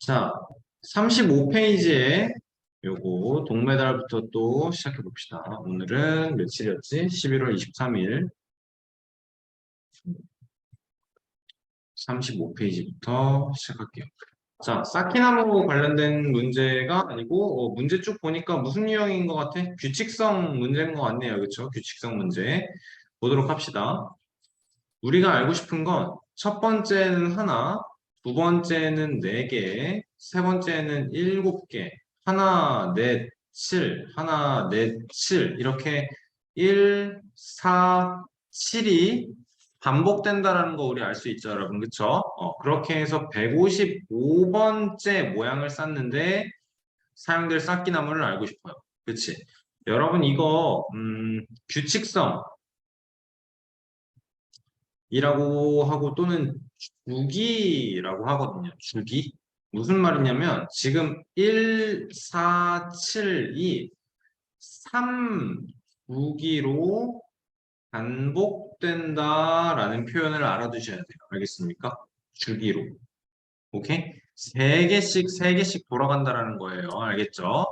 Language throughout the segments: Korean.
자, 35페이지에 요거 동메달부터 또 시작해 봅시다. 오늘은 며칠이었지? 11월 23일 35페이지부터 시작할게요. 자, 쌓기나무 관련된 문제가 아니고 문제 쭉 보니까 무슨 유형인 것 같아? 규칙성 문제인 것 같네요. 그렇죠? 규칙성 문제 보도록 합시다. 우리가 알고 싶은 건 첫 번째는 하나, 두 번째는 네 개, 세 번째는 일곱 개, 하나, 넷, 칠, 하나, 넷, 칠 이렇게 1, 4, 7이 반복된다라는 거 우리 알 수 있죠, 여러분. 그쵸? 그렇게 해서 155번째 모양을 쌌는데 사용될 쌓기나무를 알고 싶어요. 그치? 여러분 이거 규칙성 이라고 하고 또는 주기라고 하거든요. 주기. 무슨 말이냐면 지금 1, 4, 7이 3 주기로 반복된다라는 표현을 알아두셔야 돼요. 알겠습니까? 주기로. 오케이? 3개씩, 3개씩 돌아간다라는 거예요. 알겠죠?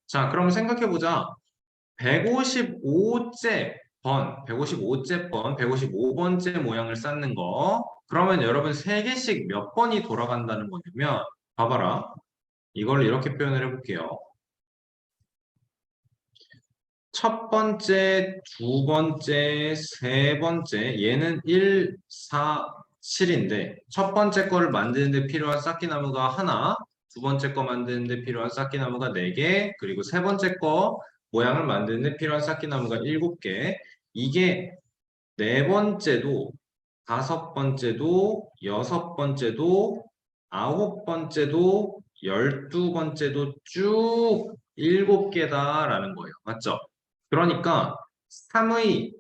자, 그럼 생각해보자. 155째 155째 155번째 모양을 쌓는 거. 그러면 여러분 3개씩 몇 번이 돌아간다는 거냐면, 봐봐라. 이걸 이렇게 표현을 해볼게요. 첫 번째, 두 번째, 세 번째, 얘는 1, 4, 7인데, 첫 번째 거를 만드는데 필요한 쌓기나무가 하나, 두 번째 거 만드는데 필요한 쌓기나무가 4개, 그리고 세 번째 거 모양을 만드는데 필요한 쌓기나무가 7개. 이게 네 번째도, 다섯 번째도, 여섯 번째도, 아홉 번째도, 12번째도 쭉 7개다라는 거예요. 맞죠? 그러니까 3의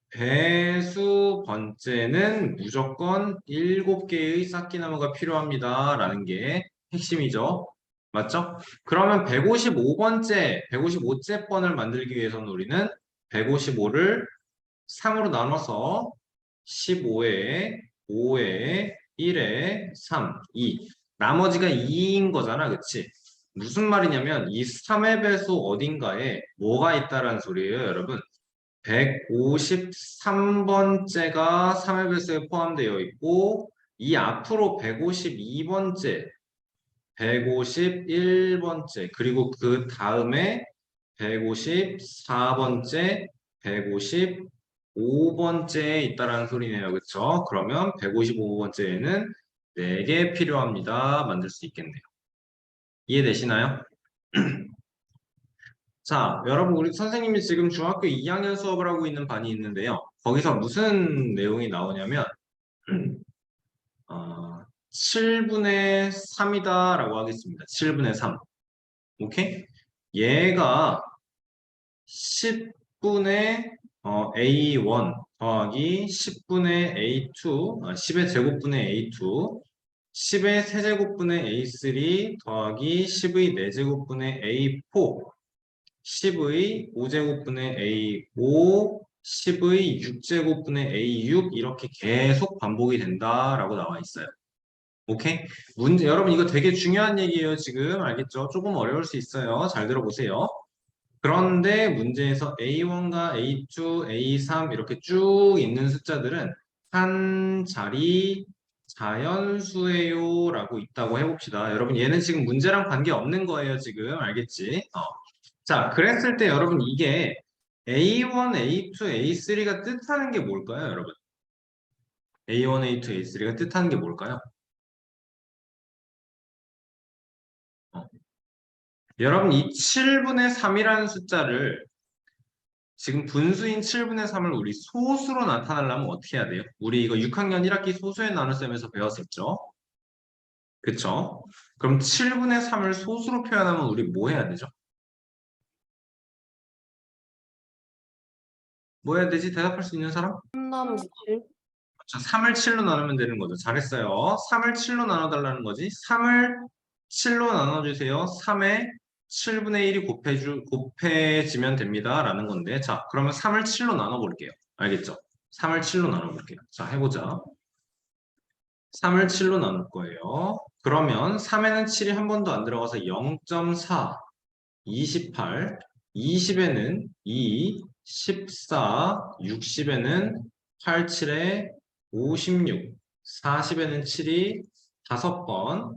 배수 번째는 무조건 7개의 쌓기나무가 필요합니다라는 게 핵심이죠. 맞죠? 그러면 155째 번을 만들기 위해서는 우리는 155를 3으로 나눠서 15에 5에 1에 3, 2. 나머지가 2인 거잖아, 그치? 무슨 말이냐면 이 3의 배수 어딘가에 뭐가 있다라는 소리예요, 여러분. 153번째가 3의 배수에 포함되어 있고 이 앞으로 152번째, 151번째, 그리고 그 다음에 154번째, 155번째에 있다라는 소리네요. 그쵸? 그러면 155번째에는 4개 필요합니다. 만들 수 있겠네요. 이해되시나요? 자, 여러분, 우리 선생님이 지금 중학교 2학년 수업을 하고 있는 반이 있는데요. 거기서 무슨 내용이 나오냐면, 7분의 3이다라고 하겠습니다. 7분의 3. 오케이? 얘가 10분의 A1 더하기 10분의 A2, 10의 제곱분의 A2, 10의 세제곱분의 A3 더하기 10의 4제곱분의 A4, 10의 5제곱분의 A5, 10의 6제곱분의 A6 이렇게 계속 반복이 된다라고 나와 있어요. 오케이? 여러분 이거 되게 중요한 얘기예요, 지금. 알겠죠? 조금 어려울 수 있어요. 잘 들어보세요. 그런데 문제에서 A1과 A2, A3 이렇게 쭉 있는 숫자들은 한 자리 자연수예요 라고 있다고 해봅시다. 여러분 얘는 지금 문제랑 관계없는 거예요, 지금. 알겠지? 자, 그랬을 때 여러분 이게 A1, A2, A3가 뜻하는 게 뭘까요, 여러분? A1, A2, A3가 뜻하는 게 뭘까요? 여러분 이 7분의 3이라는 숫자를 지금 분수인 7분의 3을 우리 소수로 나타내려면 어떻게 해야 돼요? 우리 이거 6학년 1학기 소수의 나눗셈에서 배웠었죠? 그쵸? 그럼 7분의 3을 소수로 표현하면 우리 뭐 해야 되죠? 뭐 해야 되지? 대답할 수 있는 사람? 3 나누기 7? 자, 3을 7로 나누면 되는 거죠. 잘했어요. 3을 7로 나눠달라는 거지. 3을 7로 나눠주세요. 3에 7분의 1이 곱해지면 됩니다. 라는 건데. 자, 그러면 3을 7로 나눠볼게요. 알겠죠? 3을 7로 나눠볼게요. 자, 해보자. 3을 7로 나눌 거예요. 그러면 3에는 7이 한 번도 안 들어가서 0.4, 28, 20에는 2, 14, 60에는 8, 7에 56, 40에는 7이 5번,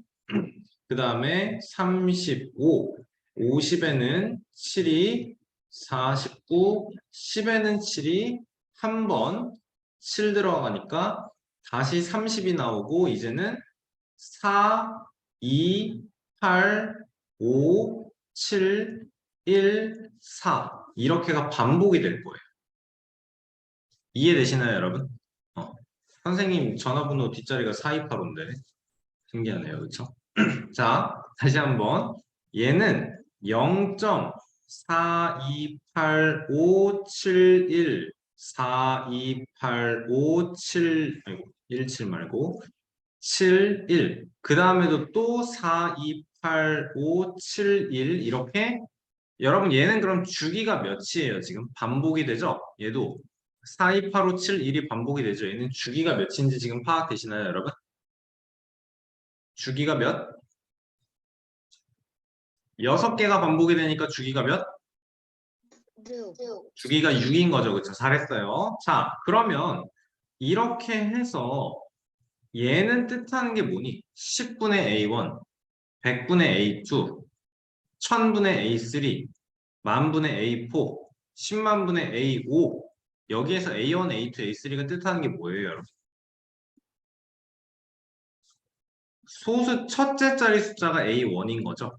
그 다음에 35, 50에는 7이 49, 10에는 7이 한 번, 7 들어가니까 다시 30이 나오고 이제는 4, 2, 8, 5, 7, 1, 4 이렇게가 반복이 될 거예요. 이해되시나요, 여러분? 어. 선생님 전화번호 뒷자리가 428인데 신기하네요, 그렇죠? 자, 다시 한번 얘는 0.42857 4285 아이고 17 말고 71 그 다음에도 또 428571 이렇게 여러분 얘는 그럼 주기가 몇이에요? 지금 반복이 되죠? 얘도 428571이 반복이 되죠? 얘는 주기가 몇인지 지금 파악되시나요, 여러분? 주기가 몇? 6개가 반복이 되니까 주기가 몇? 주기가 6인 거죠. 그쵸? 잘했어요. 자, 그러면 이렇게 해서 얘는 뜻하는 게 뭐니? 10분의 A1, 100분의 A2, 1000분의 A3, 만분의 A4, 10만분의 A5 여기에서 A1, A2, A3가 뜻하는 게 뭐예요, 여러분? 소수 첫째 자리 숫자가 A1인 거죠.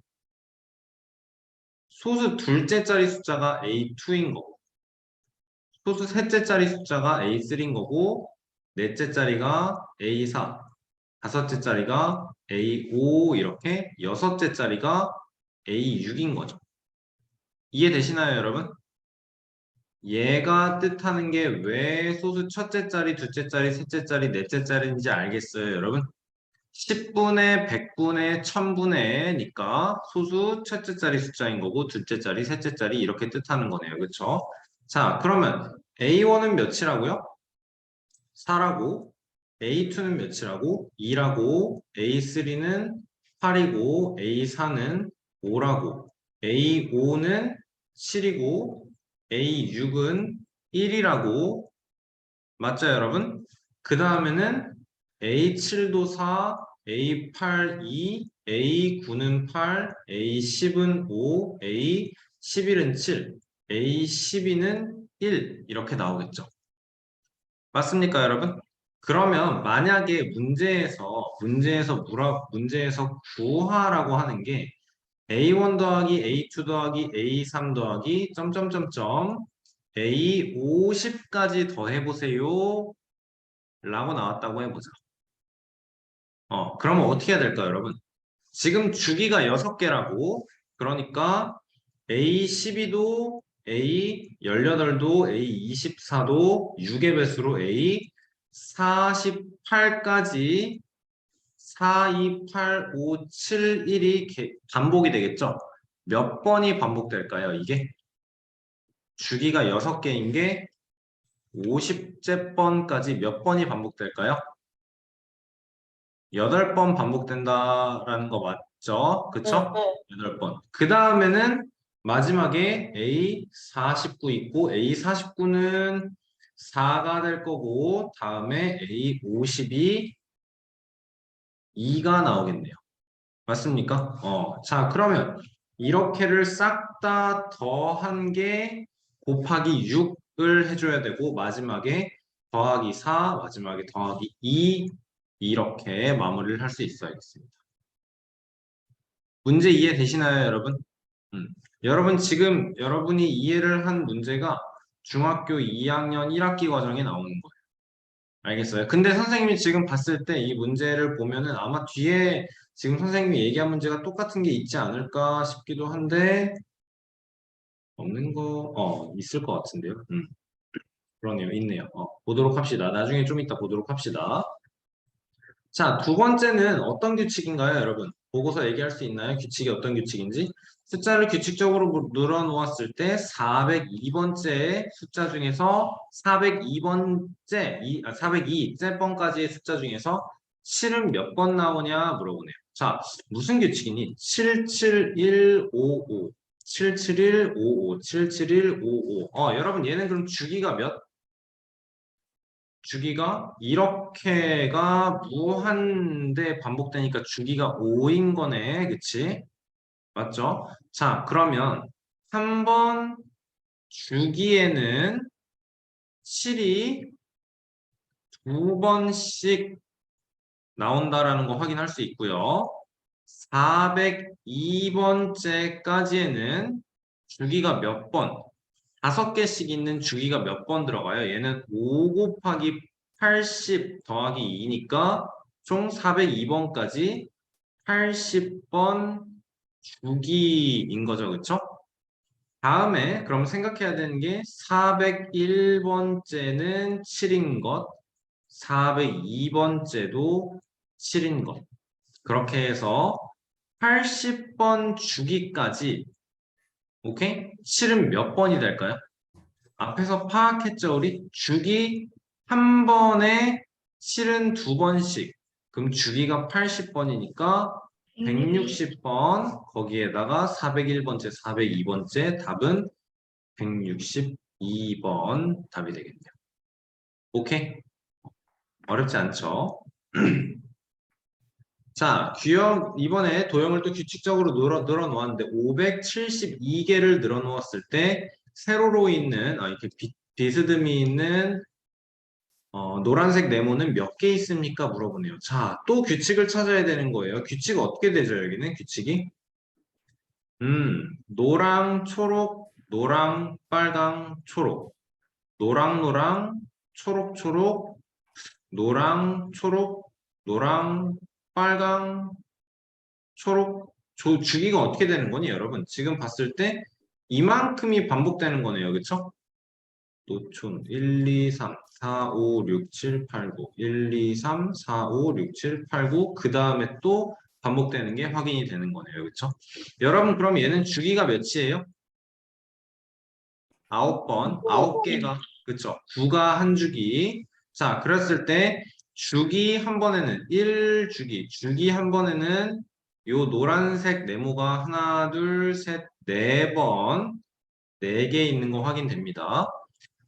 소수 둘째 자리 숫자가 A2인 거고 소수 셋째 자리 숫자가 A3인 거고 넷째 자리가 A4 다섯째 자리가 A5 이렇게 여섯째 자리가 A6인 거죠. 이해되시나요, 여러분? 얘가 뜻하는 게 왜 소수 첫째 자리, 둘째 자리, 셋째 자리, 넷째 자리인지 알겠어요, 여러분? 10분의 100분의 1000분의니까 소수 첫째 자리 숫자인 거고 둘째 자리, 셋째 자리 이렇게 뜻하는 거네요. 그렇죠? 자, 그러면 A1은 몇이라고요? 4라고 A2는 몇이라고? 2라고 A3는 8이고 A4는 5라고 A5는 7이고 A6은 1이라고 맞죠, 여러분? 그 다음에는 A7도 4, A8 2, A9는 8, A10은 5, A11은 7, A12는 1 이렇게 나오겠죠. 맞습니까, 여러분? 그러면 만약에 문제에서 구하라고 하는 게 A1 더하기 A2 더하기 A3 더하기 점점점점 A50까지 더해보세요 라고 나왔다고 해보자. 그러면 어떻게 해야 될까요, 여러분? 지금 주기가 6개라고 그러니까 A12도 A18도 A24도 6의 배수로 A48까지 4, 2, 8, 5, 7, 1이 반복이 되겠죠? 몇 번이 반복될까요, 이게? 주기가 6개인 게 50째 번까지 몇 번이 반복될까요? 8번 반복된다라는 거 맞죠? 그쵸? 8번. 그 다음에는 마지막에 A49 있고 A49는 4가 될 거고 다음에 A50이 2가 나오겠네요. 맞습니까? 자, 그러면 이렇게를 싹 다 더한 게 곱하기 6을 해줘야 되고 마지막에 더하기 4, 마지막에 더하기 2 이렇게 마무리를 할 수 있어야겠습니다. 문제 이해되시나요, 여러분? 음. 여러분 지금 여러분이 이해를 한 문제가 중학교 2학년 1학기 과정에 나오는 거예요. 알겠어요? 근데 선생님이 지금 봤을 때 이 문제를 보면은 아마 뒤에 지금 선생님이 얘기한 문제가 똑같은 게 있지 않을까 싶기도 한데 없는 거, 있을 것 같은데요. 그러네요. 있네요. 보도록 합시다. 나중에 좀 이따 보도록 합시다. 자, 두 번째는 어떤 규칙인가요, 여러분? 보고서 얘기할 수 있나요? 규칙이 어떤 규칙인지? 숫자를 규칙적으로 늘어놓았을 때 402번째 숫자 중에서 402번째, 402째 번까지의 숫자 중에서 7은 몇 번 나오냐 물어보네요. 자, 무슨 규칙이니? 77155, 77155, 77155. 여러분 얘는 그럼 주기가 몇? 주기가 이렇게가 무한대 반복되니까 주기가 5인 거네. 그치? 맞죠? 자, 그러면 한 번 주기에는 7이 두 번씩 나온다라는 거 확인할 수 있고요. 402번째까지에는 주기가 몇 번, 5개씩 있는 주기가 몇 번 들어가요? 얘는 5 곱하기 80 더하기 2니까 총 402번까지 80번 주기인 거죠. 그쵸? 다음에 그럼 생각해야 되는 게 401번째는 7인 것, 402번째도 7인 것. 그렇게 해서 80번 주기까지, 오케이? 7은 몇 번이 될까요? 앞에서 파악했죠, 우리? 주기 한 번에 7은 두 번씩. 그럼 주기가 80번이니까 160번, 거기에다가 401번째, 402번째, 답은 162번 답이 되겠네요. 오케이? 어렵지 않죠? 자, 이번에 도형을 또 규칙적으로 늘어놓았는데 572개를 늘어놓았을 때 세로로 있는, 이렇게 비스듬히 있는 노란색 네모는 몇 개 있습니까? 물어보네요. 자, 또 규칙을 찾아야 되는 거예요. 규칙 어떻게 되죠, 여기는? 규칙이? 노랑, 초록, 노랑, 빨강, 초록. 노랑, 노랑, 초록, 초록, 노랑, 초록, 노랑, 빨강, 초록, 주기가 어떻게 되는 거니, 여러분? 지금 봤을 때 이만큼이 반복되는 거네요. 그쵸? 노촌 1, 2, 3, 4, 5, 6, 7, 8, 9 1, 2, 3, 4, 5, 6, 7, 8, 9 그 다음에 또 반복되는 게 확인이 되는 거네요. 그쵸? 여러분 그럼 얘는 주기가 몇이에요? 9번, 9개가 그쵸? 9가 한 주기. 자, 그랬을 때 주기 한 번에는 1주기, 주기 한 번에는 요 노란색 네모가 하나, 둘, 셋, 네 번, 4개 있는 거 확인됩니다.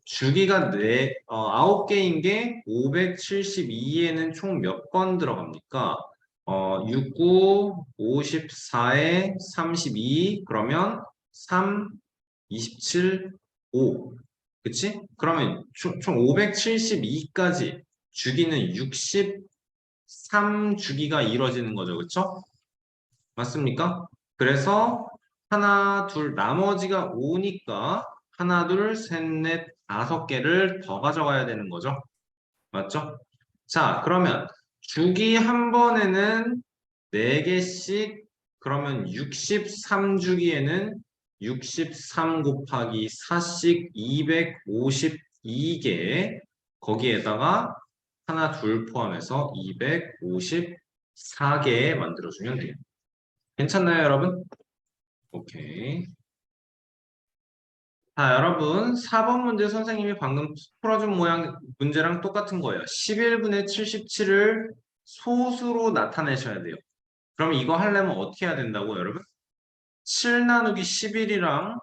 주기가 9개인 게 572에는 총 몇 번 들어갑니까? 69, 54에 32, 그러면 3, 27, 5. 그치? 그러면 총 572까지 주기는 63주기가 이루어지는 거죠. 그쵸? 맞습니까? 그래서 하나, 둘, 나머지가 5니까 하나, 둘, 셋, 넷, 5개를 더 가져가야 되는 거죠. 맞죠? 자, 그러면 주기 한 번에는 4개씩, 그러면 63주기에는 63 곱하기 4씩 252개, 거기에다가 하나, 둘 포함해서 254개 만들어주면 돼요. 괜찮나요, 여러분? 오케이. 자, 여러분, 4번 문제 선생님이 방금 풀어준 모양 문제랑 똑같은 거예요. 11분의 77을 소수로 나타내셔야 돼요. 그럼 이거 하려면 어떻게 해야 된다고, 여러분? 7 나누기 11이랑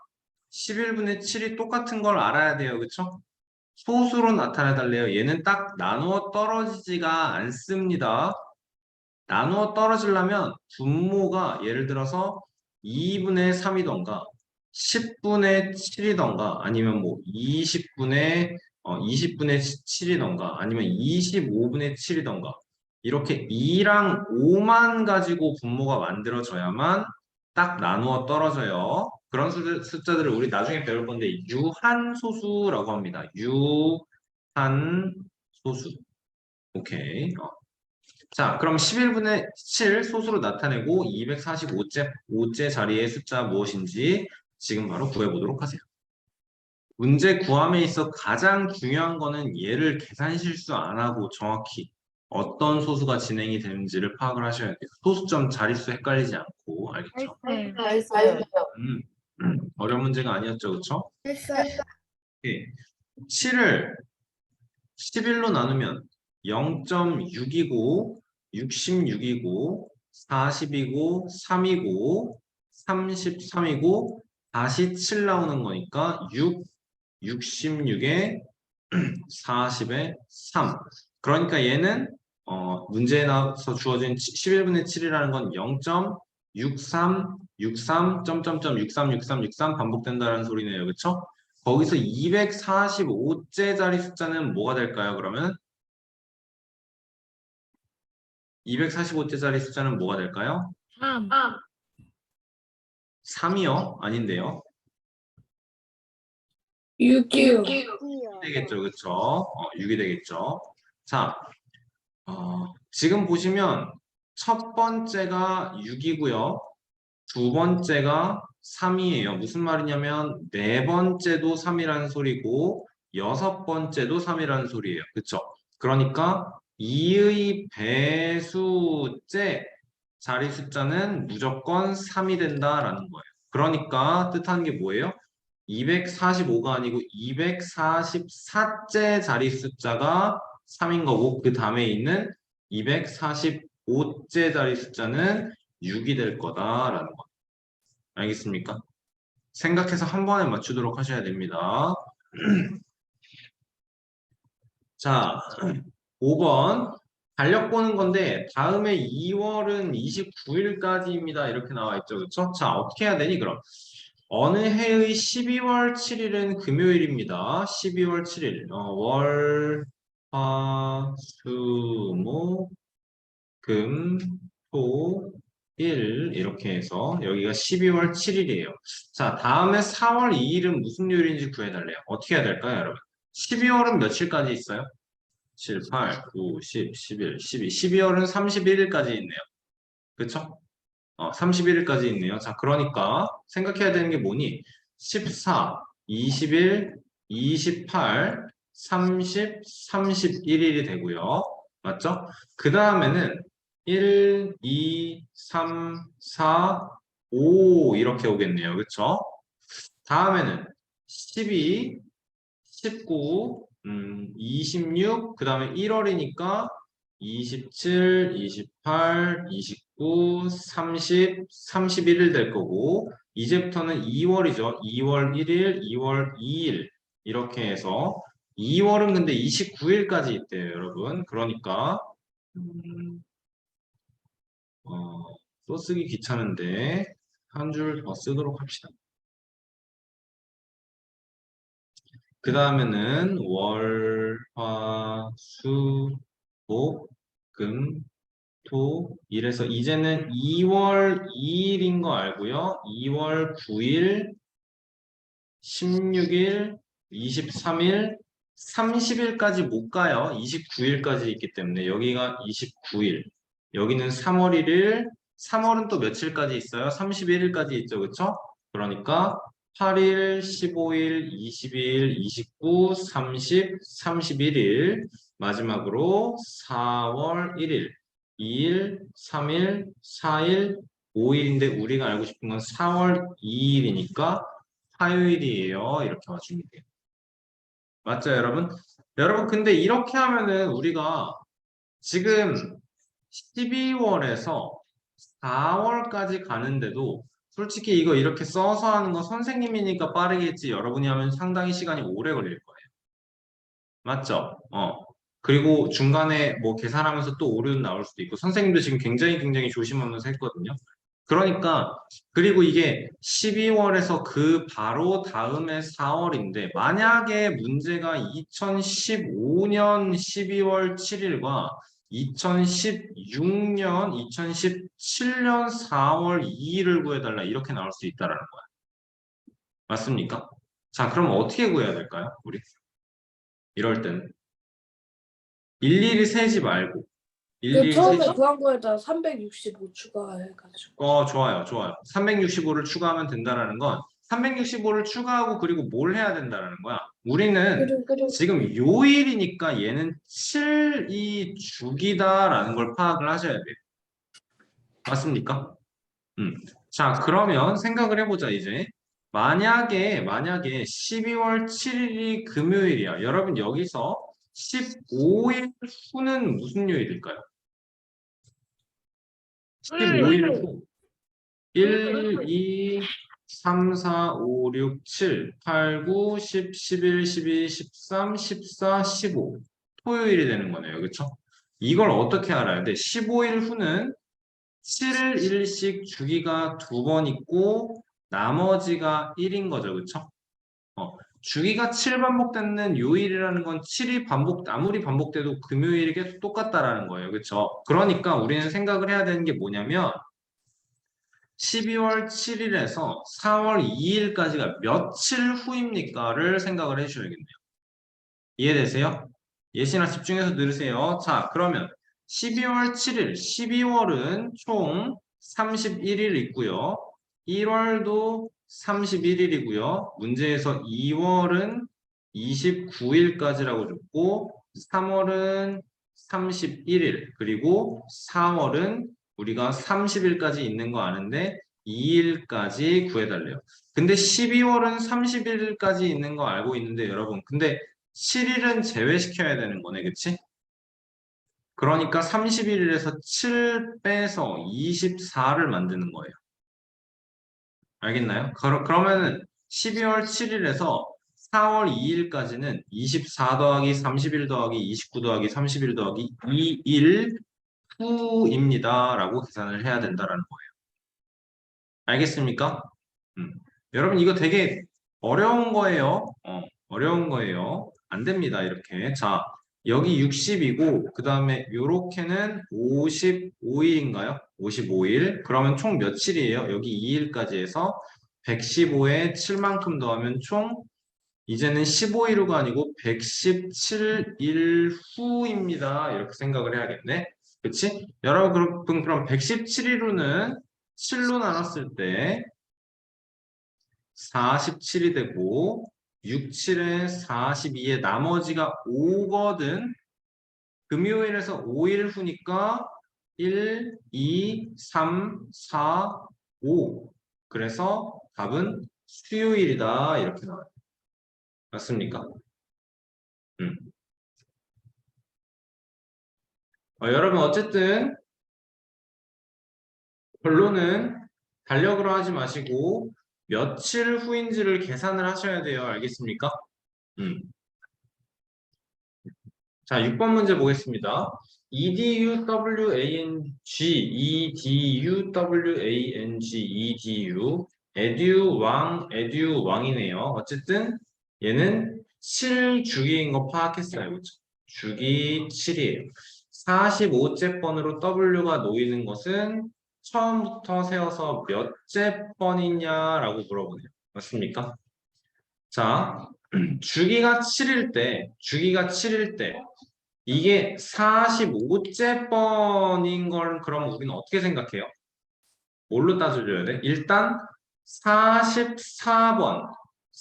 11분의 7이 똑같은 걸 알아야 돼요. 그쵸? 소수로 나타내달래요. 얘는 딱 나누어 떨어지지가 않습니다. 나누어 떨어지려면 분모가 예를 들어서 2분의 3이던가 10분의 7이던가 아니면 뭐 20분의 7이던가 아니면 25분의 7이던가 이렇게 2랑 5만 가지고 분모가 만들어져야만 딱 나누어 떨어져요. 그런 숫자들을 우리 나중에 배울 건데 유한소수라고 합니다. 유한소수. 오케이. 자, 그럼 11분의 7 소수로 나타내고 245째 자리의 숫자 무엇인지 지금 바로 구해보도록 하세요. 문제 구함에 있어 가장 중요한 거는 얘를 계산 실수 안 하고 정확히 어떤 소수가 진행이 되는지를 파악을 하셔야 돼요. 소수점 자릿수 헷갈리지 않고 알겠죠? 네. 알겠어요. 어려운 문제가 아니었죠, 그렇죠? 했어요. 7을 11로 나누면 0.6이고 66이고 40이고 3이고 33이고 다시 7 나오는 거니까 6, 66에 40에 3. 그러니까 얘는 문제에 나와서 주어진 11분의 7이라는 건 0.63, 63, 점점점 63, 63, 63 반복된다는 소리네요. 그쵸? 거기서 245째 자리 숫자는 뭐가 될까요? 그러면 245째 자리 숫자는 뭐가 될까요? 3. 3이요? 아닌데요. 6이요. 되겠죠, 그쵸? 6이 되겠죠. 자, 지금 보시면 첫 번째가 6이고요. 두 번째가 3이에요. 무슨 말이냐면 네 번째도 3이라는 소리고 여섯 번째도 3이라는 소리예요. 그쵸? 그러니까 2의 배수째 자리 숫자는 무조건 3이 된다라는 거예요. 그러니까 뜻하는 게 뭐예요? 245가 아니고 244째 자리 숫자가 3인 거고 그 다음에 있는 245째 자리 숫자는 6이 될 거다라는 거. 알겠습니까? 생각해서 한 번에 맞추도록 하셔야 됩니다. 자, 5번. 달력 보는 건데 다음에 2월은 29일까지입니다. 이렇게 나와 있죠. 그렇죠? 자, 어떻게 해야 되니 그럼? 어느 해의 12월 7일은 금요일입니다. 12월 7일. 월, 화, 수, 목, 금, 토, 일 이렇게 해서 여기가 12월 7일이에요. 자, 다음에 4월 2일은 무슨 요일인지 구해달래요. 어떻게 해야 될까요, 여러분? 12월은 며칠까지 있어요? 7, 8, 9, 10, 11, 12. 12월은 31일까지 있네요. 그쵸? 31일까지 있네요. 자, 그러니까 생각해야 되는 게 뭐니? 14, 21, 28, 30, 31일이 되고요. 맞죠? 그 다음에는 1, 2, 3, 4, 5 이렇게 오겠네요. 그쵸? 다음에는 12, 19, 26, 그 다음에 1월이니까 27, 28, 29, 30, 31일 될 거고 이제부터는 2월이죠. 2월 1일, 2월 2일 이렇게 해서 2월은 근데 29일까지 있대요, 여러분. 그러니까 또 쓰기 귀찮은데 한 줄 더 쓰도록 합시다. 그 다음에는 월, 화, 수, 목, 금, 토, 일에서 이제는 2월 2일인 거 알고요. 2월 9일, 16일, 23일, 30일까지 못 가요. 29일까지 있기 때문에 여기가 29일. 여기는 3월 1일, 3월은 또 며칠까지 있어요? 31일까지 있죠. 그쵸? 그러니까 8일, 15일, 22일, 29, 30, 31일. 마지막으로 4월 1일, 2일, 3일, 4일, 5일인데 우리가 알고 싶은 건 4월 2일이니까 화요일이에요. 이렇게 맞추면 돼요. 맞죠, 여러분? 여러분, 근데 이렇게 하면은 우리가 지금 12월에서 4월까지 가는데도 솔직히 이거 이렇게 써서 하는 건 선생님이니까 빠르겠지. 여러분이 하면 상당히 시간이 오래 걸릴 거예요. 맞죠? 그리고 중간에 뭐 계산하면서 또 오류 나올 수도 있고 선생님도 지금 굉장히 조심하면서 했거든요. 그러니까 그리고 이게 12월에서 그 바로 다음에 4월인데 만약에 문제가 2015년 12월 7일과 2016년, 2017년 4월 2일을 구해달라 이렇게 나올 수 있다라는 거야. 맞습니까? 자, 그럼 어떻게 구해야 될까요? 우리 이럴 때는 일일이 세지 말고 일일이 처음에 세지 구한 거에다 365 추가해가지고. 좋아요. 365를 추가하면 된다라는 건 365를 추가하고 그리고 뭘 해야 된다라는 거야. 우리는 그리고 지금 요일이니까 얘는 7이 주기다라는 걸 파악을 하셔야 돼요. 맞습니까? 자, 그러면 생각을 해보자, 이제. 만약에 12월 7일이 금요일이야. 여러분, 여기서 15일 후는 무슨 요일일까요? 15일 후 1, 2, 3, 4, 5, 6, 7, 8, 9, 10, 11, 12, 13, 14, 15 토요일이 되는 거네요. 그렇죠? 이걸 어떻게 알아야 돼? 15일 후는 7일씩 주기가 2번 있고 나머지가 1인 거죠. 그렇죠? 주기가 7 반복되는 요일이라는 건 7이 아무리 반복돼도 금요일이 계속 똑같다라는 거예요. 그렇죠? 그러니까 우리는 생각을 해야 되는 게 뭐냐면 12월 7일에서 4월 2일까지가 며칠 후입니까를 생각을 해주셔야겠네요. 이해되세요? 예시나 집중해서 들으세요. 자, 그러면 12월 7일, 12월은 총 31일 있고요. 1월도 31일이고요. 문제에서 2월은 29일까지라고 줬고 3월은 31일, 그리고 4월은 우리가 30일까지 있는 거 아는데 2일까지 구해달래요. 근데 12월은 31일까지 있는 거 알고 있는데 여러분, 근데 7일은 제외시켜야 되는 거네, 그치? 그러니까 31일에서 7 빼서 24를 만드는 거예요. 알겠나요? 그러면은 12월 7일에서 4월 2일까지는 24 더하기 31 더하기 29 더하기 31 더하기 2일 후입니다. 라고 계산을 해야 된다라는 거예요. 알겠습니까? 여러분, 이거 되게 어려운 거예요. 어려운 거예요. 안 됩니다. 이렇게. 자, 여기 60이고, 그 다음에 요렇게는 55일인가요? 55일. 그러면 총 며칠이에요? 여기 2일까지 해서 115에 7만큼 더하면 총 이제는 15일후가 아니고 117일 후입니다. 이렇게 생각을 해야겠네. 그치? 여러분, 그럼 117일 후는 7로 나눴을 때 47이 되고 6, 7에 42에 나머지가 5거든. 금요일에서 5일 후니까 1, 2, 3, 4, 5. 그래서 답은 수요일이다. 이렇게 나와요. 맞습니까? 음. 여러분, 어쨌든 결론은 달력으로 하지 마시고 며칠 후인지를 계산을 하셔야 돼요. 알겠습니까? 음. 자, 6번 문제 보겠습니다. EDUWANG, EDUWANG, 에듀왕이네요. 어쨌든 얘는 7주기인 거 파악했어요. 그렇죠? 주기 7이에요. 45째 번으로 W가 놓이는 것은 처음부터 세워서 몇째 번이냐라고 물어보네요. 맞습니까? 자, 주기가 7일 때, 이게 45째 번인 걸 그럼 우리는 어떻게 생각해요? 뭘로 따져줘야 돼? 일단 44번.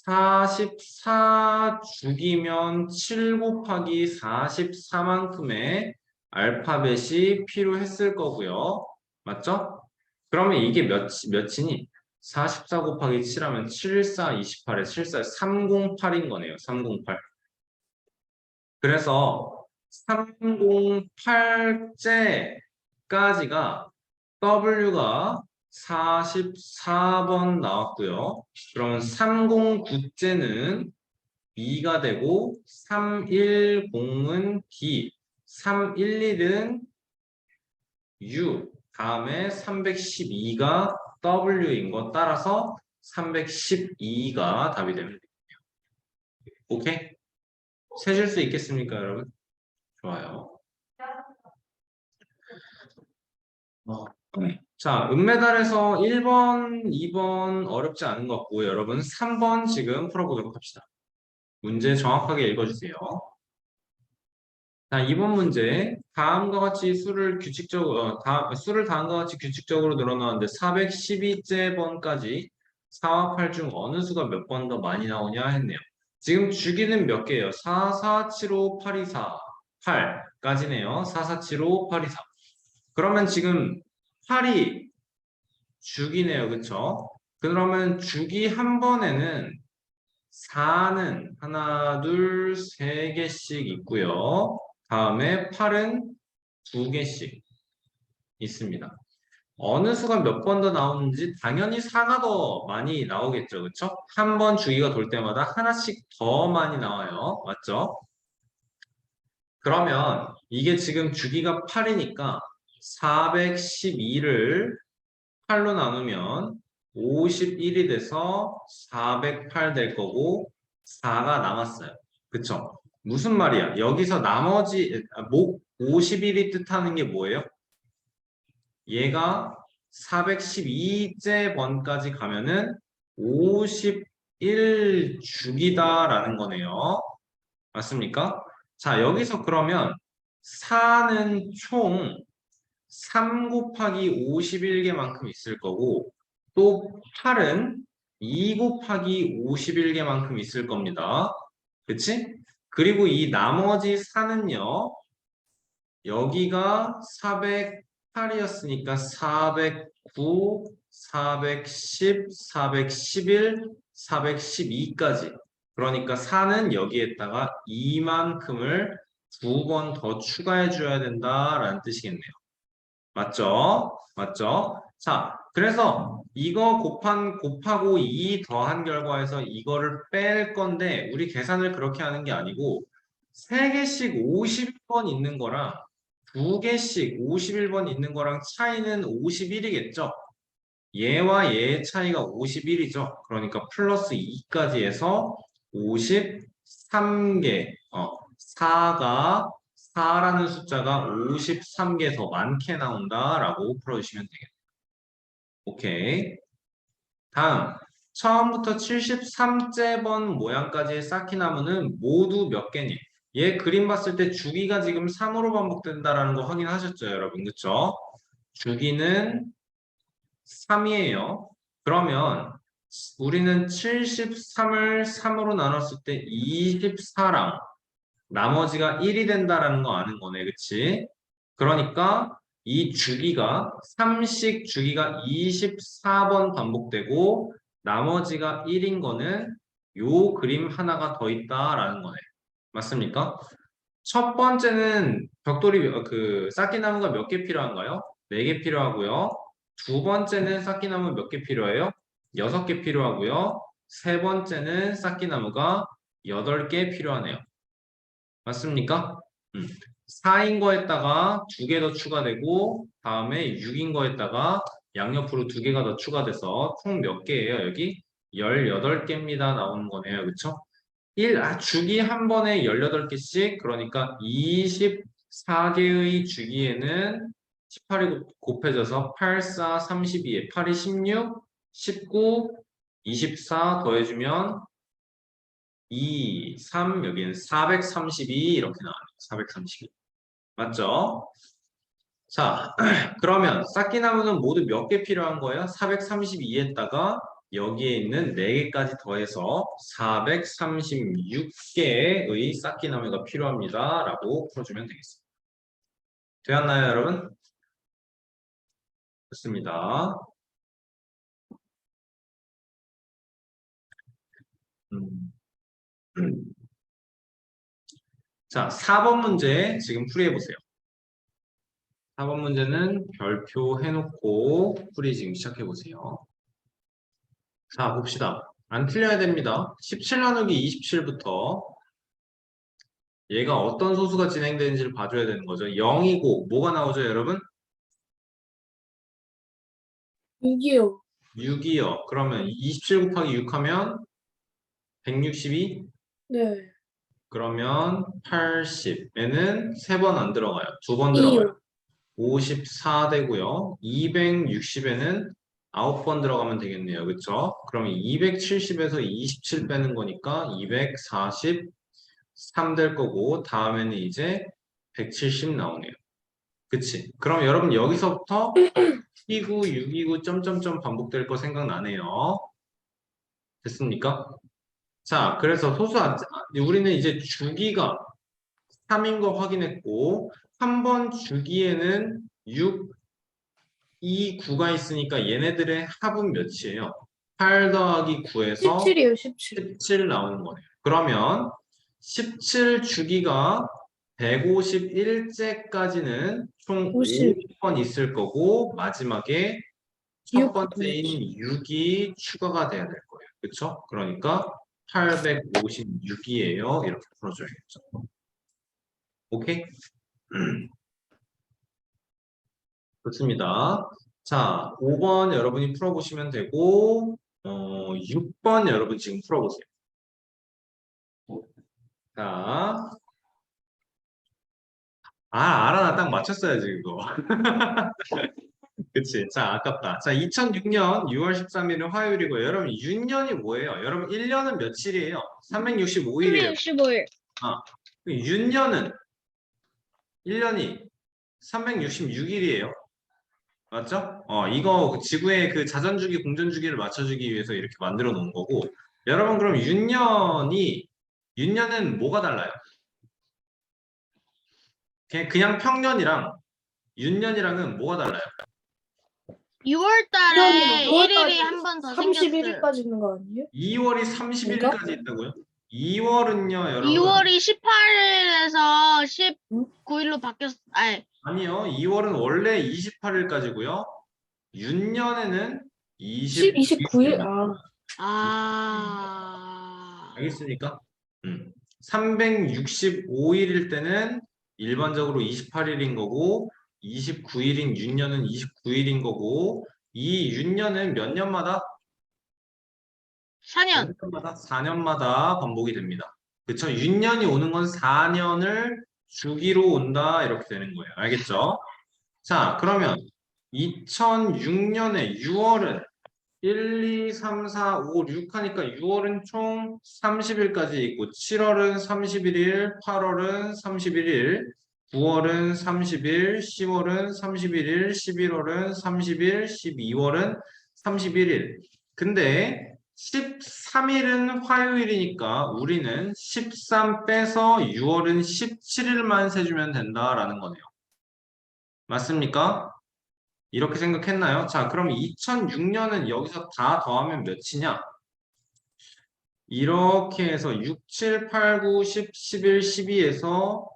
44주기면 7 곱하기 44만큼의 알파벳이 필요했을 거고요. 맞죠? 그러면 이게 몇이니? 44 곱하기 7하면 74, 28에 74, 308인 거네요. 308. 그래서 308째까지가 W가 44번 나왔고요. 그러면 309째는 B가 되고 310은 D, 311은 U, 다음에 312가 W인 것 따라서 312가 답이 됩니다. 오케이? 세실 수 있겠습니까, 여러분? 좋아요. 자, 은메달에서 1번, 2번 어렵지 않은 것 같고 여러분 3번 지금 풀어보도록 합시다. 문제 정확하게 읽어주세요. 자, 2번 문제. 다음과 같이 수를 다음과 같이 규칙적으로 늘어나는데 412째 번까지 4와 8 중 어느 수가 몇 번 더 많이 나오냐 했네요. 지금 주기는 몇 개예요? 4, 4, 7, 5, 8, 2, 4, 8까지네요. 4, 4, 7, 5, 8, 2, 4. 그러면 지금 8이 주기네요. 그쵸? 그러면 주기 한 번에는 4는 하나, 둘, 세 개씩 있고요. 다음에 8은 2개씩 있습니다. 어느 수가 몇 번 더 나오는지 당연히 4가 더 많이 나오겠죠. 그쵸? 한 번 주기가 돌 때마다 하나씩 더 많이 나와요. 맞죠? 그러면 이게 지금 주기가 8이니까 412를 8로 나누면 51이 돼서 408 될 거고 4가 남았어요. 그쵸? 무슨 말이야? 여기서 나머지 목 51이 뜻하는 게 뭐예요? 얘가 412째 번까지 가면은 51주기다라는 거네요. 맞습니까? 자, 여기서 그러면 4는 총 3 곱하기 51개만큼 있을 거고 또 8은 2 곱하기 51개만큼 있을 겁니다. 그치? 그리고 이 나머지 4는요. 여기가 408이었으니까 409, 410, 411, 412까지. 그러니까 4는 여기에다가 이만큼을 2번 더 추가해 줘야 된다라는 뜻이겠네요. 맞죠? 맞죠? 자, 그래서 이거 곱하고 2 더한 결과에서 이거를 뺄 건데 우리 계산을 그렇게 하는 게 아니고 3개씩 50번 있는 거랑 2개씩 51번 있는 거랑 차이는 51이겠죠? 얘와 얘의 차이가 51이죠. 그러니까 플러스 2까지 해서 53개. 4라는 숫자가 53개 더 많게 나온다라고 풀어주시면 되겠네요. 오케이. 다음. 처음부터 73째 번 모양까지의 쌓기나무는 모두 몇 개니? 얘 그림 봤을 때 주기가 지금 3으로 반복된다라는 거 확인하셨죠, 여러분? 그쵸? 주기는 3이에요. 그러면 우리는 73을 3으로 나눴을 때 24랑 나머지가 1이 된다라는 거 아는 거네. 그치? 그러니까 이 주기가 3씩 주기가 24번 반복되고 나머지가 1인 거는 요 그림 하나가 더 있다라는 거네. 맞습니까? 첫 번째는 벽돌이 쌓기나무가 몇 개 필요한가요? 4개 필요하고요. 두 번째는 쌓기나무 몇 개 필요해요? 6개 필요하고요. 세 번째는 쌓기나무가 8개 필요하네요. 맞습니까? 4인 거에다가 2개 더 추가되고 다음에 6인 거에다가 양옆으로 2개가 더 추가돼서 총 몇 개예요? 여기 18개입니다. 나오는 거네요. 그쵸? 주기 한 번에 18개씩 그러니까 24개의 주기에는 18이 곱해져서 8, 4, 32에 8이 16, 19, 24 더해주면 2, 3, 여기는 432 이렇게 나와요. 432. 맞죠? 자, 그러면 쌓기나무는 모두 몇 개 필요한 거예요? 432에다가 여기에 있는 4개까지 더해서 436개의 쌓기나무가 필요합니다. 라고 풀어주면 되겠습니다. 되었나요, 여러분? 좋습니다. 음. 자, 4번 문제 지금 풀이해보세요. 4번 문제는 별표 해놓고 풀이 지금 시작해보세요. 자, 봅시다. 안 틀려야 됩니다. 17 나누기 27부터 얘가 어떤 소수가 진행되는지를 봐줘야 되는 거죠. 0이고 뭐가 나오죠, 여러분? 6이요. 6이요. 그러면 27 곱하기 6 하면 162? 네. 그러면 80에는 3번 안 들어가요. 2번 2요. 들어가요. 54 되고요. 260에는 9번 들어가면 되겠네요. 그쵸? 그러면 270에서 27 빼는 거니까 243 될 거고 다음에는 이제 170 나오네요. 그치? 그럼 여러분 여기서부터 2구, 6이구, 점점점 반복될 거 생각나네요. 됐습니까? 자, 그래서 우리는 이제 주기가 3인 거 확인했고, 한 번 주기에는 6, 2, 9가 있으니까 얘네들의 합은 몇이에요? 8 더하기 9에서 17이요, 17. 17 나오는 거네요. 그러면 17 주기가 151제까지는 총 50. 50번 있을 거고 마지막에 첫 6 번째인 6이 추가가 돼야 될 거예요. 그렇죠? 그러니까 856이에요. 이렇게 풀어줘야겠죠. 오케이? 좋습니다. 자, 5번 여러분이 풀어보시면 되고 6번 여러분 지금 풀어보세요. 자, 알아, 나 딱 맞췄어야지, 이거. 그치. 자, 아깝다. 자, 2006년 6월 13일은 화요일이고요. 여러분, 6년이 뭐예요? 여러분, 1년은 며칠이에요? 365일이에요. 365일. 아, 6년은 1년이 366일이에요. 맞죠? 이거 그 지구의 그 자전주기, 공전주기를 맞춰주기 위해서 이렇게 만들어 놓은 거고. 여러분, 그럼 6년은 뭐가 달라요? 그냥 평년이랑 6년이랑은 뭐가 달라요? 6월 달에 6월 1일이 한 번 더 생겼어요. 31일까지 있는 거 아니에요? 2월이 30일까지 있다고요? 2월은요, 여러분. 2월이 18일에서 응? 19일로 바뀌었, 아니, 아니요, 2월은 원래 28일까지고요. 6년에는 29일? 29일. 알겠습니까? 365일일 때는 일반적으로 28일인 거고, 29일인 6년은 29일인 거고, 이 6년은 몇 년마다? 4년. 4년마다 반복이 됩니다. 그쵸? 6년이 오는 건 4년을 주기로 온다, 이렇게 되는 거예요. 알겠죠? 자, 그러면 2006년에 6월은 1, 2, 3, 4, 5, 6 하니까 6월은 총 30일까지 있고 7월은 31일, 8월은 31일, 9월은 30일, 10월은 31일, 11월은 30일, 12월은 31일. 근데 13일은 화요일이니까 우리는 13 빼서 6월은 17일만 세주면 된다라는 거네요. 맞습니까? 이렇게 생각했나요? 자, 그럼 2006년은 여기서 다 더하면 몇이냐? 이렇게 해서 6, 7, 8, 9, 10, 11, 12에서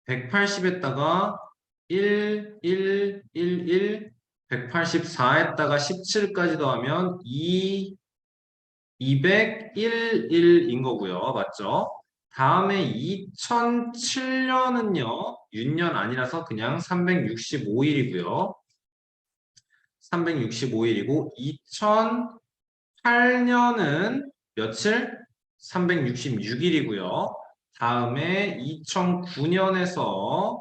180에다가 1, 1, 1, 1, 184에다가 17까지 더하면 2, 201, 1인 거고요. 맞죠? 다음에 2007년은요. 6년 아니라서 그냥 365일이고요. 365일이고 2008년은 며칠? 366일이고요. 다음에 2009년에서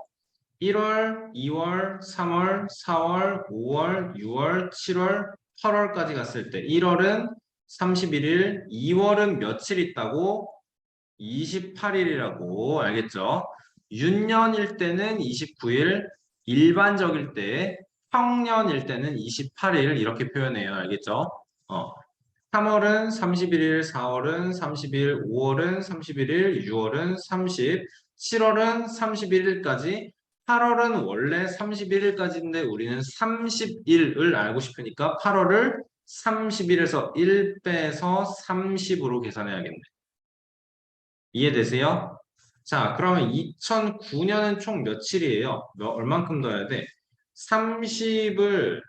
1월, 2월, 3월, 4월, 5월, 6월, 7월, 8월까지 갔을 때 1월은 31일, 2월은 며칠 있다고? 28일이라고 알겠죠? 6년일 때는 29일, 일반적일 때 평년일 때는 28일 이렇게 표현해요. 알겠죠? 3월은 31일, 4월은 30일, 5월은 31일, 6월은 30, 7월은 31일까지, 8월은 원래 31일까지인데 우리는 30일을 알고 싶으니까 8월을 30일에서 1 빼서 30으로 계산해야겠네. 이해되세요? 자, 그러면 2009년은 총 며칠이에요? 얼만큼 더해야 돼? 30을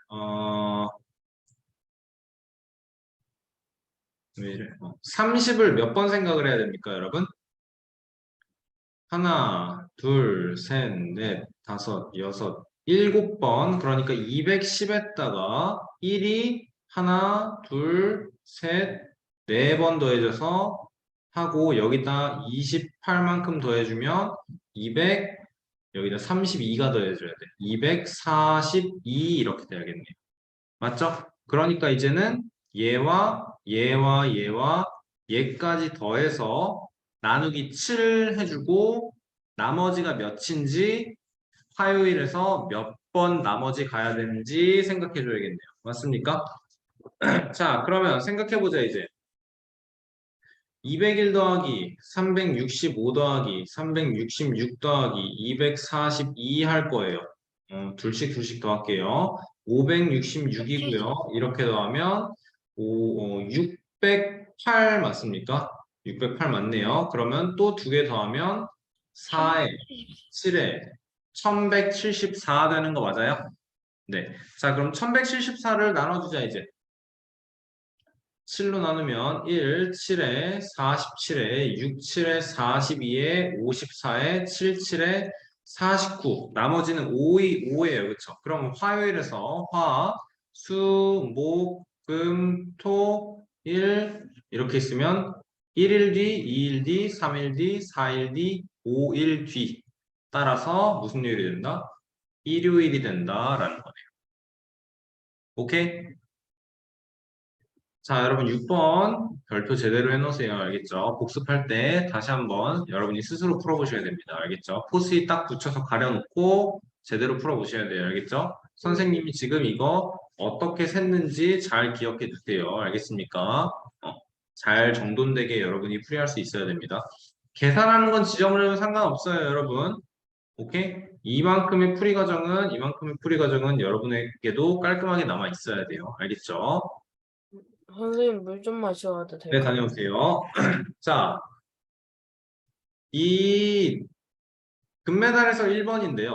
왜 이래? 30을 몇 번 생각을 해야 됩니까, 여러분? 하나, 둘, 셋, 넷, 다섯, 여섯, 7번. 그러니까 210에다가 1이 하나, 둘, 셋, 4번 더해져서 하고 여기다 28만큼 더해주면 200, 여기다 32가 더해줘야 돼. 242 이렇게 돼야겠네요. 맞죠? 그러니까 이제는 얘와 얘와 얘와 얘까지 더해서 나누기 7 해주고 나머지가 몇인지 화요일에서 몇 번 나머지 가야 되는지 생각해 줘야겠네요. 맞습니까? 자, 그러면 생각해 보자 이제. 201 더하기 365 더하기 366 더하기 242 할 거예요. 둘씩 더할게요. 566이고요. 이렇게 더하면 608 맞습니까? 608 맞네요. 그러면 또 2개 더하면 4에 7에 1174 되는 거 맞아요? 네. 자, 그럼 1174를 나눠주자, 이제. 7로 나누면 1, 7에 47에 6, 7에 42에 54에 7, 7에 49. 나머지는 5예요. 그쵸? 그럼 화요일에서 화, 수, 목, 금, 토, 일 이렇게 있으면 1일 뒤, 2일 뒤, 3일 뒤, 4일 뒤, 5일 뒤. 따라서 무슨 요일이 된다? 일요일이 된다라는 거네요. 오케이? 자, 여러분 6번 별표 제대로 해놓으세요. 알겠죠? 복습할 때 다시 한번 여러분이 스스로 풀어보셔야 됩니다. 알겠죠? 포스잇 딱 붙여서 가려놓고 제대로 풀어보셔야 돼요. 알겠죠? 선생님이 지금 이거 어떻게 샜는지 잘 기억해 주세요. 알겠습니까? 잘 정돈되게 여러분이 풀이할 수 있어야 됩니다. 계산하는 건 지저분해도 상관없어요, 여러분. 오케이? 이만큼의 풀이 과정은 여러분에게도 깔끔하게 남아 있어야 돼요. 알겠죠? 선생님 물 좀 마셔도 네, 될까요? 다녀오세요. 자, 이 금메달에서 1번인데요.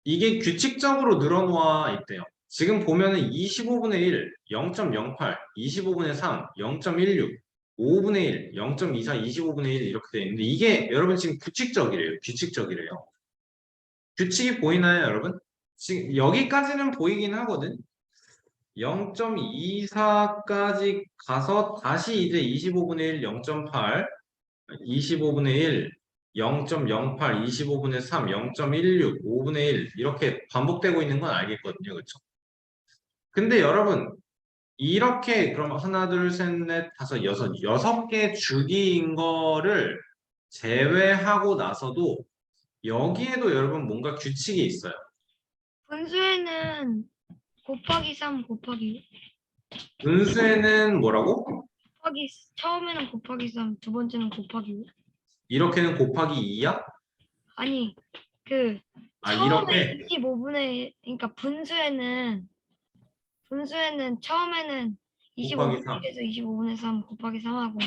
이게 규칙적으로 늘어놓아 있대요. 지금 보면은 25분의 1, 0.08, 25분의 3, 0.16, 5분의 1, 0.24, 25분의 1 이렇게 되어 있는데 이게 여러분 지금 규칙적이래요. 규칙적이래요. 규칙이 보이나요, 여러분? 지금 여기까지는 보이긴 하거든. 0.24까지 가서 다시 이제 25분의 1, 0.8, 25분의 1, 0.08, 25분의 3, 0.16, 5분의 1 이렇게 반복되고 있는 건 알겠거든요. 그렇죠? 근데 여러분 이렇게 그럼 하나, 둘, 셋, 넷, 다섯, 여섯 개 주기인 거를 제외하고 나서도 여기에도 여러분 뭔가 규칙이 있어요. 분수에는 곱하기 3 곱하기 분수에는 뭐라고? 곱하기 처음에는 곱하기 3 두 번째는 곱하기 5. 이렇게는 곱하기 2야? 아니 그 아, 처음에 이렇게? 25분의 그러니까 분수에는 처음에는 곱하기 25분의 3. 1에서 25분의 3 곱하기 3하고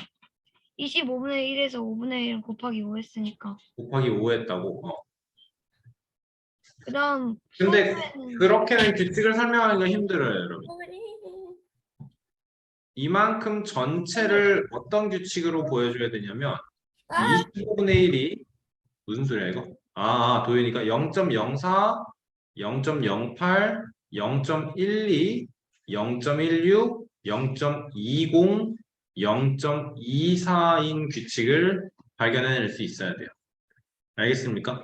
25분의 1에서 5분의 1은 곱하기 5 했으니까 곱하기 5 했다고. 그다음 근데 소수에는 그렇게는 규칙을 설명하기가 힘들어요, 여러분. 이만큼 전체를 어떤 규칙으로 보여줘야 되냐면 25분의 1이 무슨 소리야 이거? 도윤이가 0.04, 0.08, 0.12, 0.16, 0.20, 0.24인 규칙을 발견해낼 수 있어야 돼요. 알겠습니까?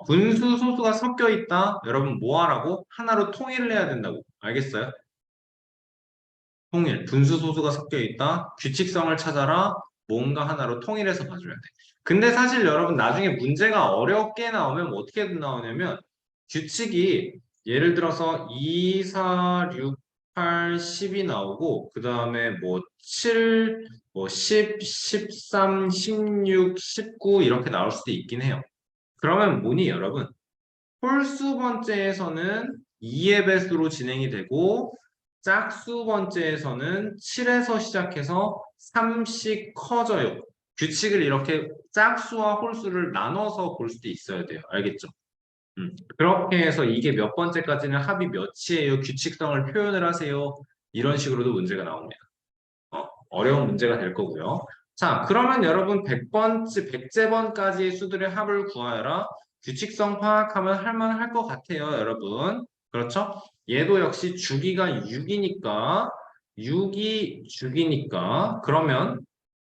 분수, 소수가 섞여 있다. 여러분 뭐 하라고? 하나로 통일을 해야 된다고. 알겠어요? 통일, 분수 소수가 섞여 있다. 규칙성을 찾아라. 뭔가 하나로 통일해서 봐줘야 돼. 근데 사실 여러분 나중에 문제가 어렵게 나오면 뭐 어떻게 나오냐면 규칙이 예를 들어서 2, 4, 6, 8, 10이 나오고 그 다음에 뭐 7, 뭐 10, 13, 16, 19 이렇게 나올 수도 있긴 해요. 그러면 뭐니 여러분? 홀수 번째에서는 2의 배수로 진행이 되고 짝수 번째에서는 7에서 시작해서 3씩 커져요. 규칙을 이렇게 짝수와 홀수를 나눠서 볼 수도 있어야 돼요. 알겠죠? 그렇게 해서 이게 몇 번째까지는 합이 몇이에요? 규칙성을 표현을 하세요. 이런 식으로도 문제가 나옵니다. 어려운 문제가 될 거고요. 자, 그러면 여러분 100번째, 100제번까지의 수들의 합을 구하여라. 규칙성 파악하면 할만할 것 같아요, 여러분. 그렇죠? 얘도 역시 주기가 6이니까 6이 주기니까 그러면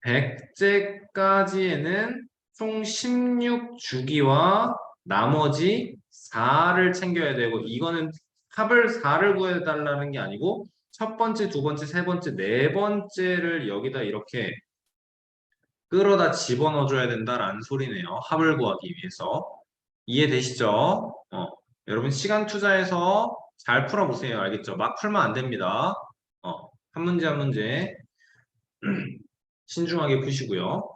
100제까지에는 총 16주기와 나머지 4를 챙겨야 되고 이거는 합을 4를 구해달라는 게 아니고 첫 번째, 두 번째, 세 번째, 네 번째를 여기다 이렇게 끌어다 집어넣어줘야 된다라는 소리네요. 합을 구하기 위해서. 이해되시죠? 여러분 시간 투자해서 잘 풀어보세요. 알겠죠? 막 풀면 안 됩니다. 한 문제 한 문제 신중하게 푸시고요.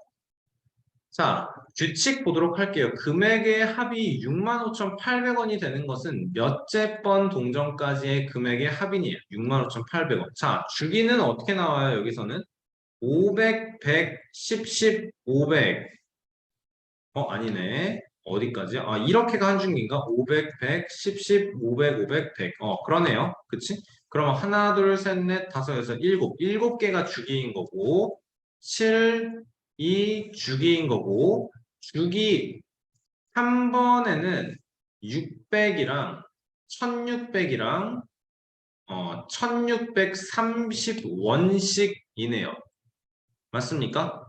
자, 규칙 보도록 할게요. 금액의 합이 65,800원이 되는 것은 몇째 번 동전까지의 금액의 합이니요? 65,800원. 자, 주기는 어떻게 나와요? 여기서는 500, 100, 10, 10, 500. 아니네. 어디까지? 아, 이렇게가 한 중기인가? 500, 100, 10, 10, 500, 500, 100. 그러네요. 그치? 그러면 하나, 둘, 셋, 넷, 다섯, 여섯, 일곱. 일곱 개가 주기인 거고, 7, 2 주기인 거고, 주기 한 번에는 600이랑 1600이랑 1630원씩이네요. 맞습니까?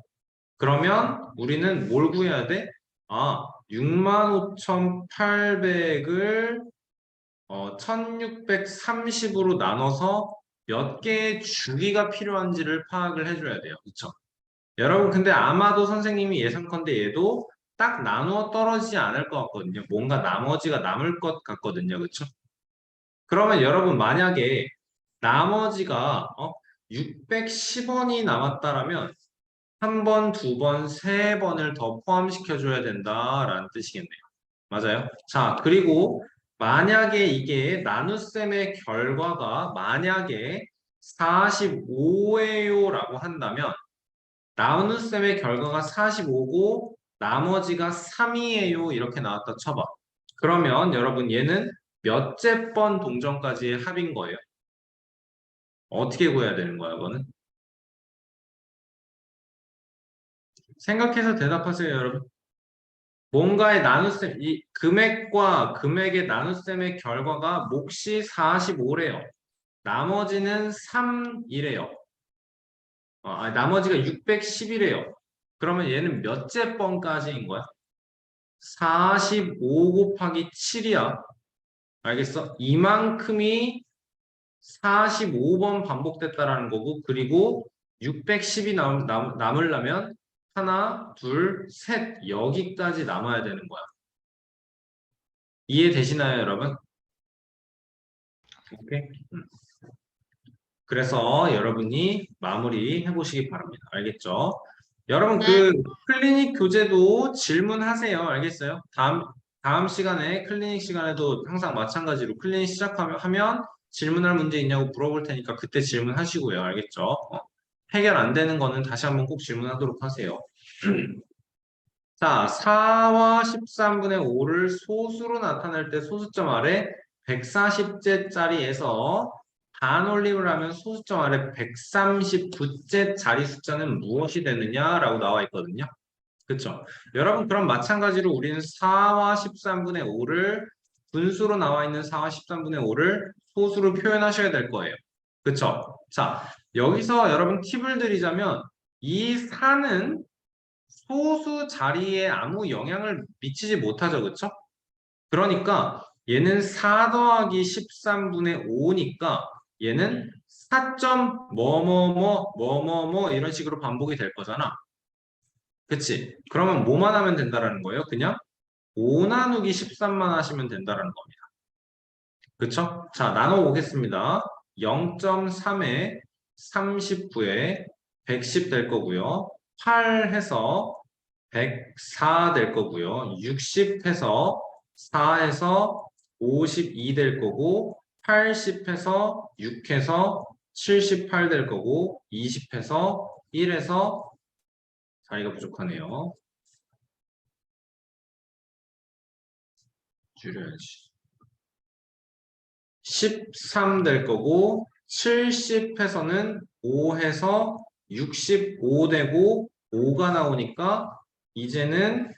그러면 우리는 뭘 구해야 돼? 아, 65,800을 1630으로 나눠서 몇 개의 주기가 필요한지를 파악을 해줘야 돼요. 그쵸? 여러분, 근데 아마도 선생님이 예상컨대 얘도 딱 나누어 떨어지지 않을 것 같거든요. 뭔가 나머지가 남을 것 같거든요. 그쵸? 그러면 여러분, 만약에 나머지가 610원이 남았다라면 한 번, 두 번, 세 번을 더 포함시켜줘야 된다라는 뜻이겠네요. 맞아요? 자, 그리고 만약에 이게 나눗셈의 결과가 만약에 45예요 라고 한다면 나눗셈의 결과가 45고 나머지가 3이에요 이렇게 나왔다 쳐봐. 그러면 여러분 얘는 몇째 번 동전까지의 합인 거예요? 어떻게 구해야 되는 거야, 이거는? 생각해서 대답하세요, 여러분. 뭔가의 나눗셈, 이 금액과 금액의 나눗셈의 결과가 몫이 45래요. 나머지는 3이래요. 나머지가 610이래요. 그러면 얘는 몇째 번까지인 거야? 45 곱하기 7이야. 알겠어? 이만큼이 45번 반복됐다라는 거고, 그리고 610이 남으려면 하나, 둘, 셋, 여기까지 남아야 되는 거야. 이해되시나요, 여러분? 오케이. 그래서 여러분이 마무리 해보시기 바랍니다. 알겠죠? 여러분, 네. 그 클리닉 교재도 질문하세요. 알겠어요? 다음 시간에 클리닉 시간에도 항상 마찬가지로 클리닉 시작하면 질문할 문제 있냐고 물어볼 테니까 그때 질문하시고요. 알겠죠? 해결 안 되는 거는 다시 한번 꼭 질문하도록 하세요. 자, 4와 13분의 5를 소수로 나타낼 때 소수점 아래 140제짜리에서 반올림을 하면 소수점 아래 139제짜리 숫자는 무엇이 되느냐라고 나와 있거든요. 그쵸? 여러분, 그럼 마찬가지로 우리는 4와 13분의 5를 분수로 나와 있는 4와 13분의 5를 소수로 표현하셔야 될 거예요. 그쵸? 자, 여기서 여러분 팁을 드리자면 이 4는 소수 자리에 아무 영향을 미치지 못하죠. 그쵸? 그러니까 얘는 4 더하기 13분의 5니까 얘는 4점 뭐뭐뭐 뭐뭐뭐 이런 식으로 반복이 될 거잖아. 그치? 그러면 뭐만 하면 된다라는 거예요? 그냥 5 나누기 13만 하시면 된다라는 겁니다. 그쵸? 자, 나눠보겠습니다. 0.3에 39에 110 될 거고요. 8 해서 104 될 거고요. 60 해서 4 해서 52 될 거고 80 해서 6 해서 78 될 거고 20 해서 1 해서 자리가 부족하네요. 줄여야지. 13 될 거고 70 해서는 5 해서 65 되고 5가 나오니까 이제는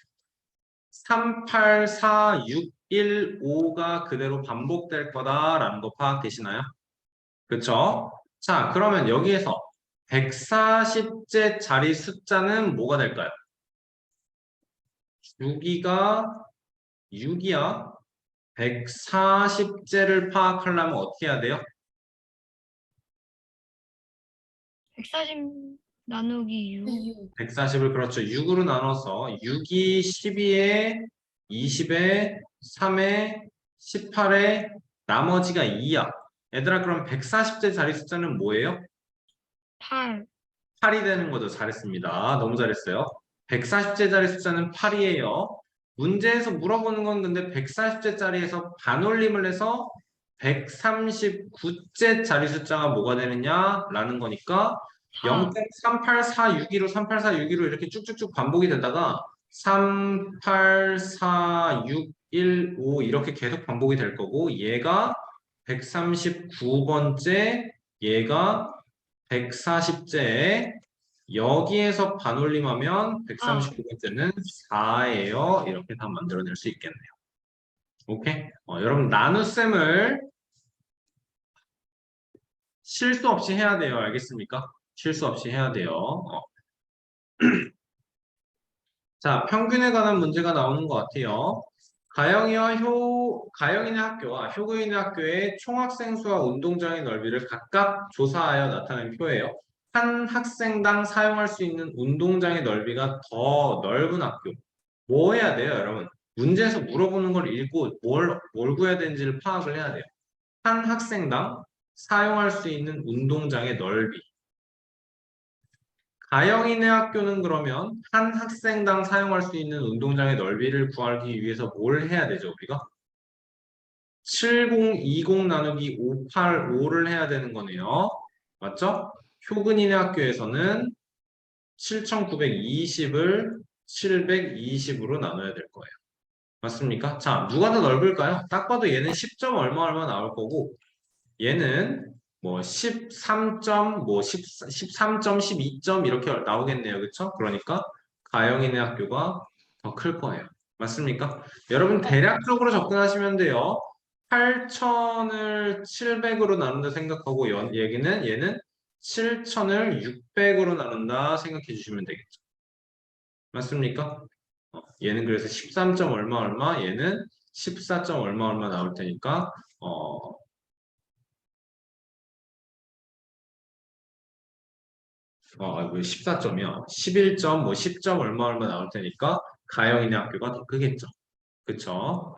3, 8, 4, 6, 1, 5가 그대로 반복될 거다라는 거 파악되시나요? 그쵸? 자, 그러면 여기에서 140째 자리 숫자는 뭐가 될까요? 주기가 6이야. 140제를 파악하려면 어떻게 해야 돼요? 140 나누기 6. 140을 그렇죠. 6으로 나눠서 6이 12에 20에 3에 18에 나머지가 2야. 얘들아, 그럼 140제 자리 숫자는 뭐예요? 8. 8이 되는 거죠. 잘했습니다. 너무 잘했어요. 140제 자리 숫자는 8이에요. 문제에서 물어보는 건 근데 140제짜리에서 반올림을 해서 139째 자리 숫자가 뭐가 되느냐라는 거니까 4. 0.38461로 384615 이렇게 쭉쭉쭉 반복이 되다가 3, 8, 4, 6, 1, 5 이렇게 계속 반복이 될 거고 얘가 139번째, 얘가 140째 여기에서 반올림하면 139번째는 4예요. 이렇게 다 만들어낼 수 있겠네요. 오케이? 여러분 나눗셈을 실수 없이 해야 돼요. 알겠습니까? 실수 없이 해야 돼요. 자, 평균에 관한 문제가 나오는 것 같아요. 가영이네 학교와 효구이네 학교의 총학생 수와 운동장의 넓이를 각각 조사하여 나타낸 표예요. 한 학생당 사용할 수 있는 운동장의 넓이가 더 넓은 학교. 뭐 해야 돼요, 여러분? 문제에서 물어보는 걸 읽고 뭘 구해야 되는지를 파악을 해야 돼요. 한 학생당 사용할 수 있는 운동장의 넓이. 가영이네 학교는 그러면 한 학생당 사용할 수 있는 운동장의 넓이를 구하기 위해서 뭘 해야 되죠, 우리가? 7020 나누기 585를 해야 되는 거네요. 맞죠? 효근이네 학교에서는 7920을 720으로 나눠야 될 거예요. 맞습니까? 자, 누가 더 넓을까요? 딱 봐도 얘는 10점 얼마 나올 거고 얘는 뭐 13점, 뭐 13점, 12점 이렇게 나오겠네요. 그쵸? 그러니까 가영이네 학교가 더 클 거예요. 맞습니까? 여러분 대략적으로 접근하시면 돼요. 8,000을 700으로 나눈다 생각하고 얘는 7,000을 600으로 나눈다 생각해 주시면 되겠죠. 맞습니까? 얘는 그래서 13점 얼마, 얘는 14점 얼마 나올 테니까 14점이요. 11점, 뭐 10점 얼마 나올 테니까 가영이네 학교가 더 크겠죠. 그쵸?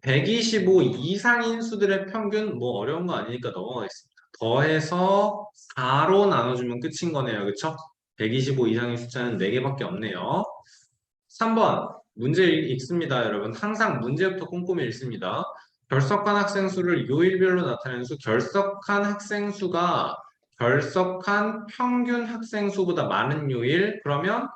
125 이상인 수들의 평균 뭐 어려운 거 아니니까 넘어가겠습니다. 더해서 4로 나눠주면 끝인 거네요. 그쵸? 125 이상의 숫자는 4개밖에 없네요. 3번 문제 읽습니다. 여러분 항상 문제부터 꼼꼼히 읽습니다. 결석한 학생 수를 요일별로 나타내는 수 결석한 학생 수가 결석한 평균 학생 수보다 많은 요일 그러면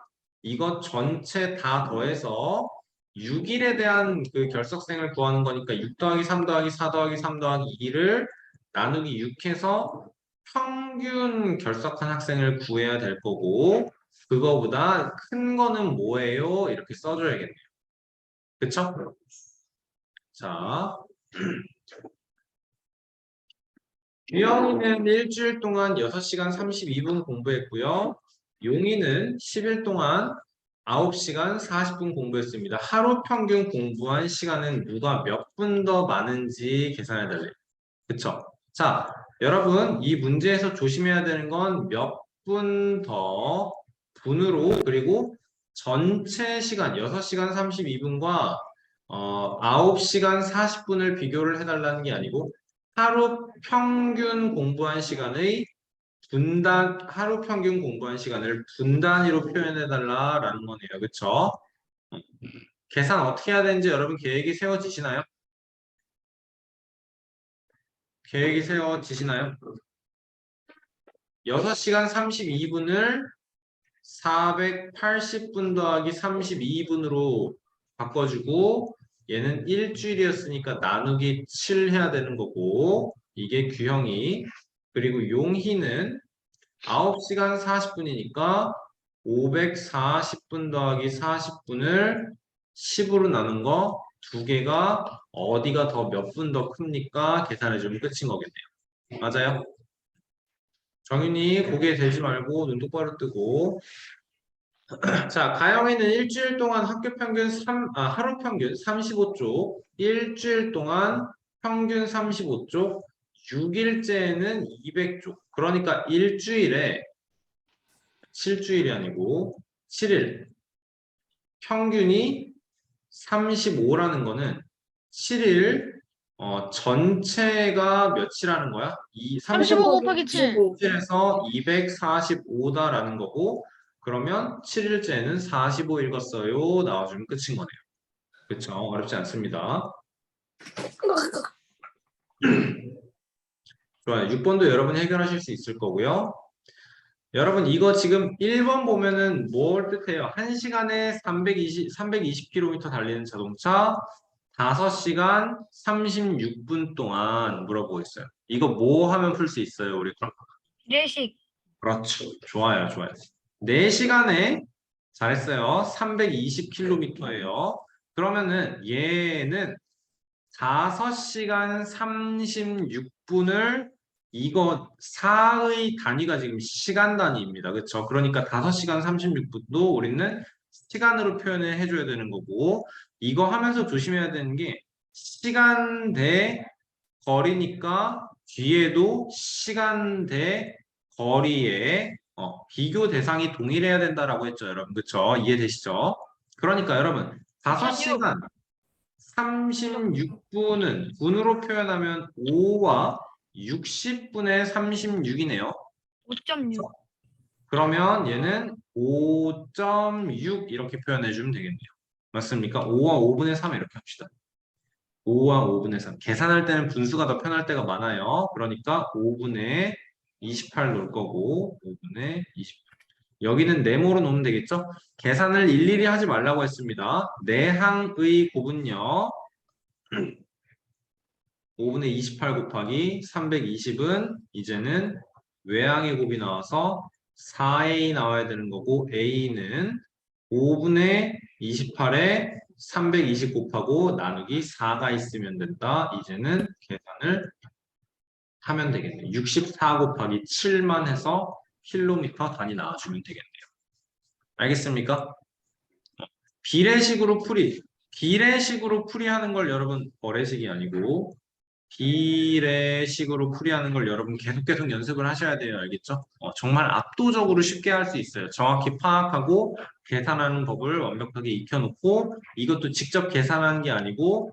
이것 전체 다 더해서 6일에 대한 그 결석생을 구하는 거니까 6 더하기 3 더하기 4 더하기 3 더하기 2를 나누기 6해서 평균 결석한 학생을 구해야 될 거고 그거보다 큰 거는 뭐예요? 이렇게 써줘야겠네요. 그쵸? 자, 규영이는 일주일 동안 6시간 32분 공부했고요. 용이는 10일 동안 9시간 40분 공부했습니다. 하루 평균 공부한 시간은 누가 몇 분 더 많은지 계산해 달래요. 그쵸? 자, 여러분 이 문제에서 조심해야 되는 건 몇 분 더 분으로 그리고 전체 시간 6시간 32분과 9시간 40분을 비교를 해달라는 게 아니고 하루 평균 공부한 시간의 하루 평균 공부한 시간을 분 단위로 표현해달라라는 거네요. 그쵸? 계산 어떻게 해야 되는지 여러분 계획이 세워지시나요? 계획이 세워지시나요? 6시간 32분을 480분 더하기 32분으로 바꿔주고 얘는 일주일이었으니까 나누기 7 해야 되는 거고 이게 규형이 그리고 용희는 9시간 40분이니까 540분 더하기 40분을 10으로 나눈 거 두 개가 어디가 더 몇 분 더 큽니까? 계산해주면 끝인 거겠네요. 맞아요? 정윤이 고개 들지 말고 눈 똑바로 뜨고 자, 가영이는 일주일 동안 학교 평균 하루 평균 35쪽, 일주일 동안 평균 35쪽, 6일째에는 200쪽. 그러니까 일주일에 7주일이 아니고 7일. 평균이 35라는 거는 7일 전체가 몇이라는 거야? 35 곱하기 7. 7에서 245다라는 거고 그러면 7일째는 45 읽었어요. 나와주면 끝인 거네요. 그렇죠? 어렵지 않습니다. 좋아요. 6번도 여러분이 해결하실 수 있을 거고요. 여러분 이거 지금 1번 보면은 뭘 뜻해요? 1시간에 320km 달리는 자동차 5시간 36분 동안 물어보고 있어요. 이거 뭐 하면 풀 수 있어요, 우리? 비례식. 그렇죠. 좋아요, 좋아요. 4시간에 잘했어요. 320km예요. 그러면은 얘는 5시간 36분을 이거 4의 단위가 지금 시간 단위입니다. 그렇죠? 그러니까 5시간 36분도 우리는 시간으로 표현을 해줘야 되는 거고 이거 하면서 조심해야 되는 게 시간 대 거리니까 뒤에도 시간 대 거리의 비교 대상이 동일해야 된다라고 했죠, 여러분. 그렇죠? 이해되시죠? 그러니까 여러분 5시간 36분은 분으로 표현하면 5와 60분의 36이네요. 5.6. 그러면 얘는 5.6 이렇게 표현해 주면 되겠네요. 맞습니까? 5와 5분의 3 이렇게 합시다. 5와 5분의 3. 계산할 때는 분수가 더 편할 때가 많아요. 그러니까 5분의 28 놓을 거고 5분의 28. 여기는 네모로 놓으면 되겠죠? 계산을 일일이 하지 말라고 했습니다. 내항의 곱은요. 5분의 28 곱하기 320은 이제는 외항의 곱이 나와서 4a 나와야 되는 거고 a는 5분의 28에 320 곱하고 나누기 4가 있으면 된다. 이제는 계산을 하면 되겠네요. 64 곱하기 7만 해서 킬로미터 단위 나와주면 되겠네요. 알겠습니까? 비례식으로 풀이. 비례식으로 풀이하는 걸 여러분 어례식이 아니고 비례식으로 풀이하는 걸 여러분 계속 연습을 하셔야 돼요. 알겠죠? 정말 압도적으로 쉽게 할 수 있어요. 정확히 파악하고 계산하는 법을 완벽하게 익혀놓고 이것도 직접 계산하는 게 아니고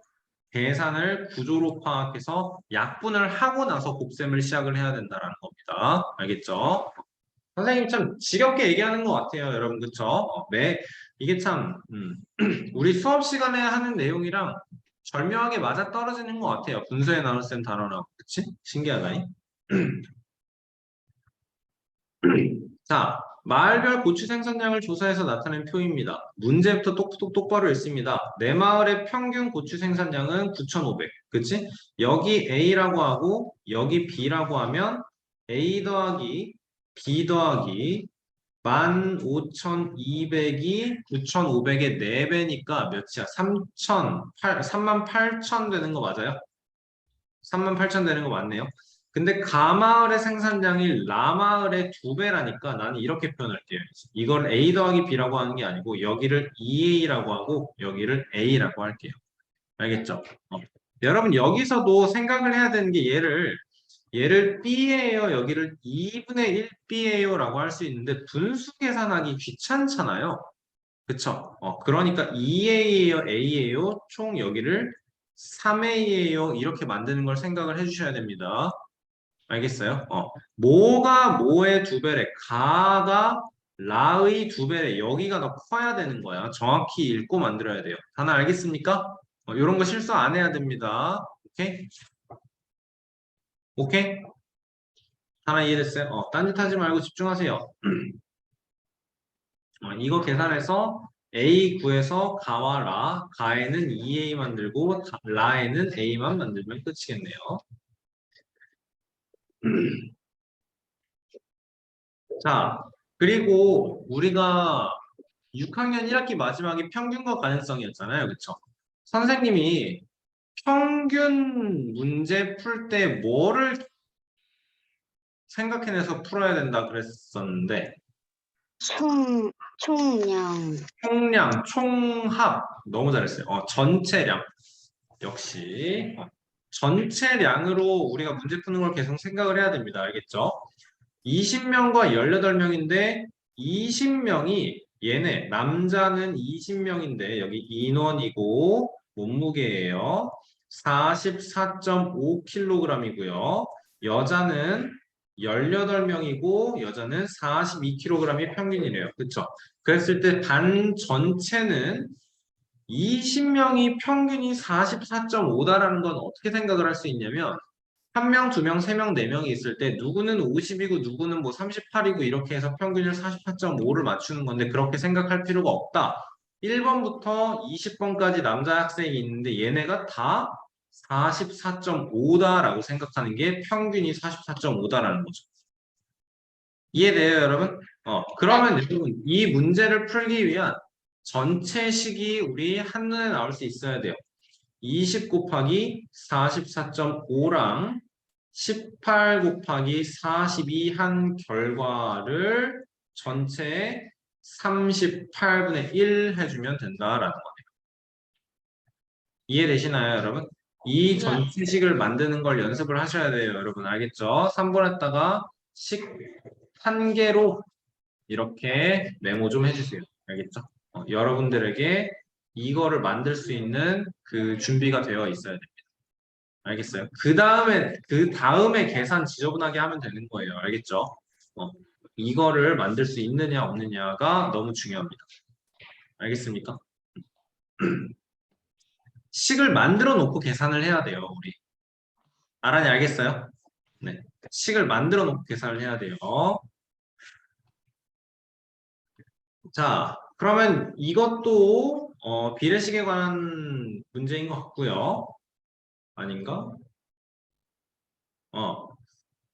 계산을 구조로 파악해서 약분을 하고 나서 곱셈을 시작을 해야 된다는 겁니다. 알겠죠? 선생님 참 지겹게 얘기하는 것 같아요. 여러분 그쵸? 이게 참 우리 수업 시간에 하는 내용이랑 절묘하게 맞아 떨어지는 것 같아요. 분수에 나눗셈 단원하고 그치? 신기하다니. 자, 마을별 고추 생산량을 조사해서 나타낸 표입니다. 문제부터 똑바로 읽습니다. 내 마을의 평균 고추 생산량은 9,500. 그치? 여기 A라고 하고 여기 B라고 하면 A 더하기 B 더하기 15,200이 9,500의 4배니까 몇이야? 38,000 되는 거 맞아요? 38,000 되는 거 맞네요. 근데 가마을의 생산량이 라마을의 2배라니까 나는 이렇게 표현할게요. 이걸 A 더하기 B라고 하는 게 아니고 여기를 2A라고 하고 여기를 A라고 할게요. 알겠죠? 여러분 여기서도 생각을 해야 되는 게 얘를 B예요. 여기를 2분의 1B예요 라고 할 수 있는데 분수 계산하기 귀찮잖아요. 그쵸? 그러니까 2A예요, A예요. 총 여기를 3A예요. 이렇게 만드는 걸 생각을 해주셔야 됩니다. 알겠어요? 모가 모의 2배래. 가가 라의 2배래. 여기가 더 커야 되는 거야. 정확히 읽고 만들어야 돼요. 하나 알겠습니까? 이런 거 실수 안 해야 됩니다. 오케이? 오케이? 하나 이해됐어요? 딴짓 하지 말고 집중하세요. 이거 계산해서 A 구해서 가와 라, 가에는 2A 만들고 라에는 A만 만들면 끝이겠네요. 자, 그리고 우리가 6학년 1학기 마지막에 평균과 가능성이었잖아요. 그쵸? 선생님이 평균 문제 풀 때 뭐를 생각해내서 풀어야 된다 그랬었는데 총량. 총량, 총합 너무 잘했어요. 전체량 역시 전체량으로 우리가 문제 푸는 걸 계속 생각을 해야 됩니다. 알겠죠? 20명과 18명인데 20명이 얘네 남자는 20명인데 여기 인원이고 몸무게예요. 44.5kg이고요. 여자는 18명이고 여자는 42kg이 평균이래요. 그쵸? 그랬을 때 반 전체는 20명이 평균이 44.5다라는 건 어떻게 생각을 할 수 있냐면 한 명, 두 명, 세 명, 네 명이 있을 때 누구는 50이고 누구는 뭐 38이고 이렇게 해서 평균을 44.5를 맞추는 건데 그렇게 생각할 필요가 없다. 1번부터 20번까지 남자 학생이 있는데 얘네가 다 44.5다라고 생각하는 게 평균이 44.5다라는 거죠. 이해돼요, 여러분? 그러면 여러분 이 문제를 풀기 위한 전체식이 우리 한눈에 나올 수 있어야 돼요. 20 곱하기 44.5랑 18 곱하기 42 한 결과를 전체에 38분의 1 해주면 된다라는 거예요. 이해되시나요, 여러분? 이 네. 전체식을 만드는 걸 연습을 하셔야 돼요, 여러분. 알겠죠? 3번에다가 식 한 개로 이렇게 메모 좀 해주세요. 알겠죠? 여러분들에게 이거를 만들 수 있는 그 준비가 되어 있어야 됩니다. 알겠어요? 그 다음에 계산 지저분하게 하면 되는 거예요. 알겠죠? 이거를 만들 수 있느냐 없느냐가 너무 중요합니다. 알겠습니까? 식을 만들어 놓고 계산을 해야 돼요, 우리. 알아니 알겠어요? 네. 식을 만들어 놓고 계산을 해야 돼요. 자, 그러면 이것도 비례식에 관한 문제인 것 같고요. 아닌가?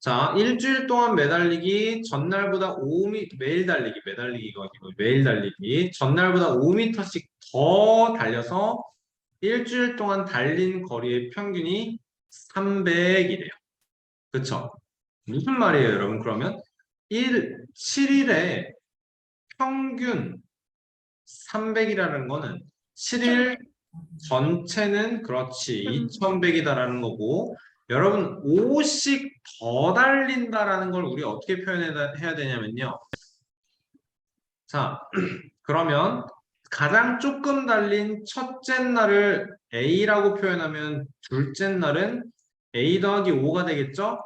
자, 일주일 동안 매달리기, 전날보다 5m, 매달리기가 아니고 매일 달리기, 전날보다 5m씩 더 달려서 일주일 동안 달린 거리의 평균이 300이래요. 그쵸? 무슨 말이에요, 여러분? 그러면 7일에 평균 300이라는 거는 7일 전체는 그렇지 2100이다라는 거고 여러분 5씩 더 달린다라는 걸 우리 어떻게 표현해야 되냐면요. 자, 그러면 가장 조금 달린 첫째 날을 A라고 표현하면 둘째 날은 A 더하기 5가 되겠죠?